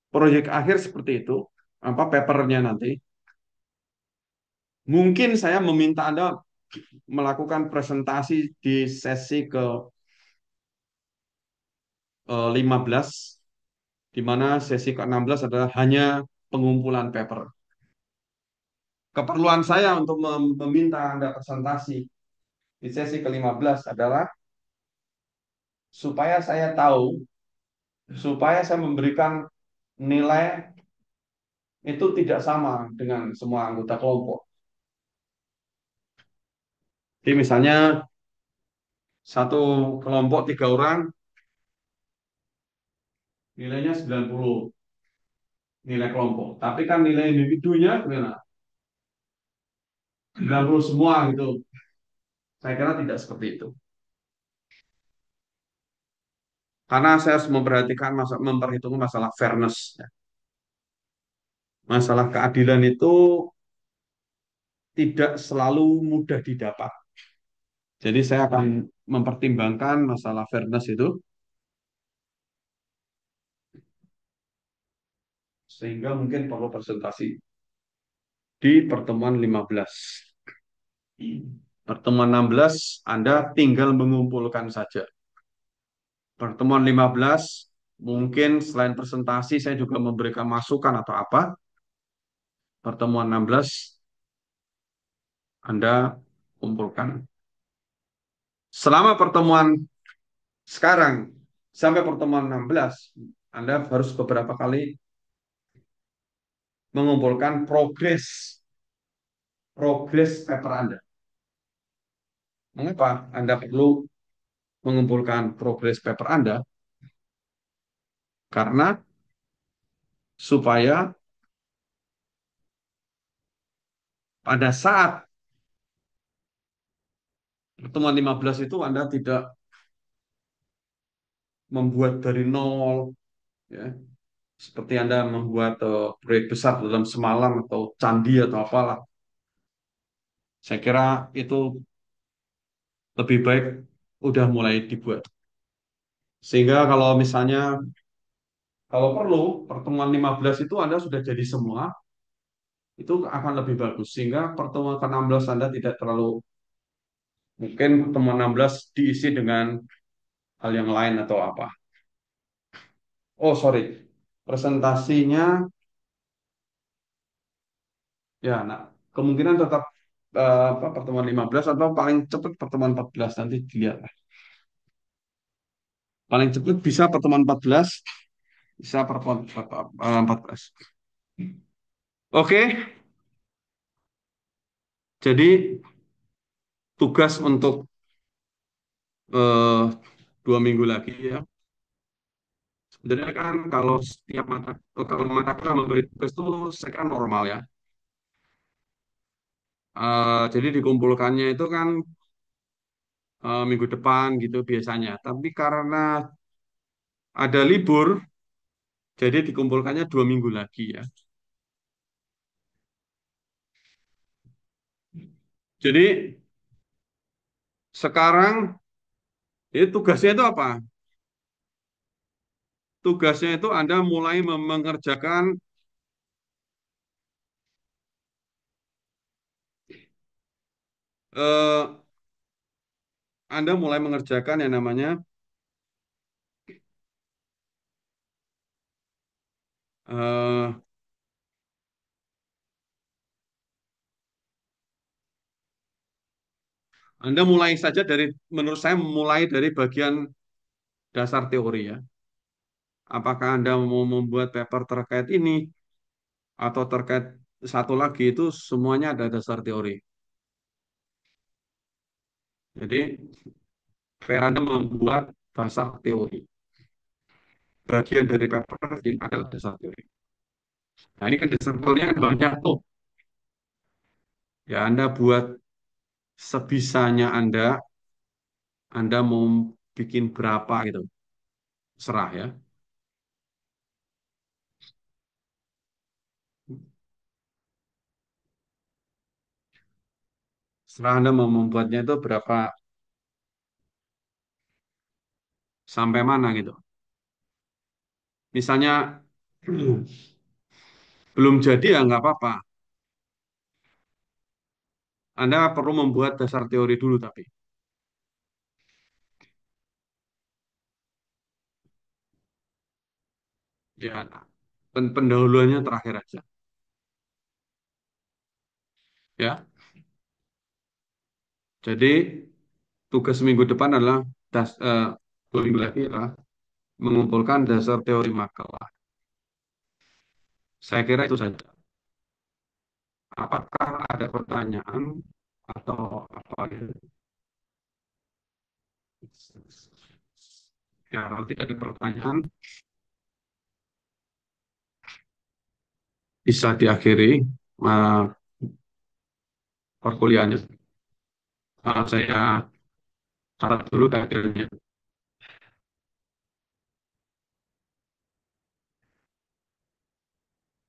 S1: proyek akhir seperti itu, apa papernya nanti, mungkin saya meminta Anda melakukan presentasi di sesi ke 15, di mana sesi ke-16 adalah hanya pengumpulan paper. Keperluan saya untuk meminta Anda presentasi di sesi ke-15 adalah supaya saya tahu, supaya saya memberikan nilai itu tidak sama dengan semua anggota kelompok. Jadi misalnya satu kelompok 3 orang nilainya 90 nilai kelompok. Tapi kan nilai individunya gimana? 90 semua gitu. Saya kira tidak seperti itu. Karena saya harus memperhatikan memperhitungkan masalah fairness, ya. Masalah keadilan itu tidak selalu mudah didapat. Jadi saya akan mempertimbangkan masalah fairness itu sehingga mungkin perlu presentasi di pertemuan 15. Pertemuan 16 Anda tinggal mengumpulkan saja. Pertemuan 15 mungkin selain presentasi saya juga memberikan masukan atau apa. Pertemuan 16 Anda kumpulkan. Selama pertemuan sekarang sampai pertemuan 16 Anda harus beberapa kali mengumpulkan progres paper Anda. Mengapa Anda perlu mengumpulkan progres paper Anda? Karena supaya pada saat pertemuan 15 itu Anda tidak membuat dari nol, ya. Seperti Anda membuat proyek besar dalam semalam atau candi atau apalah. Saya kira itu lebih baik udah mulai dibuat. Sehingga kalau misalnya kalau perlu pertemuan 15 itu Anda sudah jadi semua, itu akan lebih bagus. Sehingga pertemuan ke-16 Anda tidak terlalu mungkin pertemuan 16 diisi dengan hal yang lain atau apa. Oh, sorry. Presentasinya ya, nah, kemungkinan tetap apa, pertemuan 15 atau paling cepat pertemuan 14 nanti dilihat. Paling cepat bisa pertemuan 14, bisa pertemuan 14. Oke, jadi tugas untuk eh, 2 minggu lagi ya. Sebenarnya kan kalau setiap kalau mata kuliah memberi tugas itu saya kan normal ya. Jadi dikumpulkannya itu kan minggu depan gitu biasanya. Tapi karena ada libur, jadi dikumpulkannya 2 minggu lagi ya. Jadi sekarang tugasnya itu apa? Tugasnya itu Anda mulai mengerjakan, eh, Anda mulai mengerjakan yang namanya eh, Anda mulai saja dari, menurut saya mulai dari bagian dasar teori ya. Apakah Anda mau membuat paper terkait ini atau terkait satu lagi itu semuanya ada dasar teori. Jadi PR Anda membuat dasar teori. Bagian dari paper ini adalah dasar teori. Nah ini kan dasar teorinya kan banyak tuh. Ya Anda buat sebisanya Anda mau bikin berapa gitu. Serah ya. Serah Anda mau membuatnya itu berapa sampai mana gitu. Misalnya belum jadi ya nggak apa-apa. Anda perlu membuat dasar teori dulu tapi ya pendahuluannya terakhir aja ya. Jadi tugas minggu depan adalah 2 minggu lagi adalah mengumpulkan dasar teori makalah. Saya kira itu saja. Apakah ada pertanyaan atau apa ya? Ya, kalau tidak ada pertanyaan, bisa diakhiri uh, perkuliahannya. Saya catat dulu akhirnya.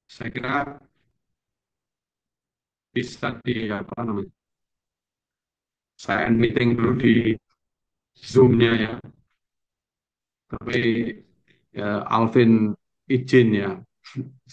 S1: Saya kira bisa di apa namanya? Saya end meeting dulu di Zoom-nya ya. Tapi ya, Alvin izin ya.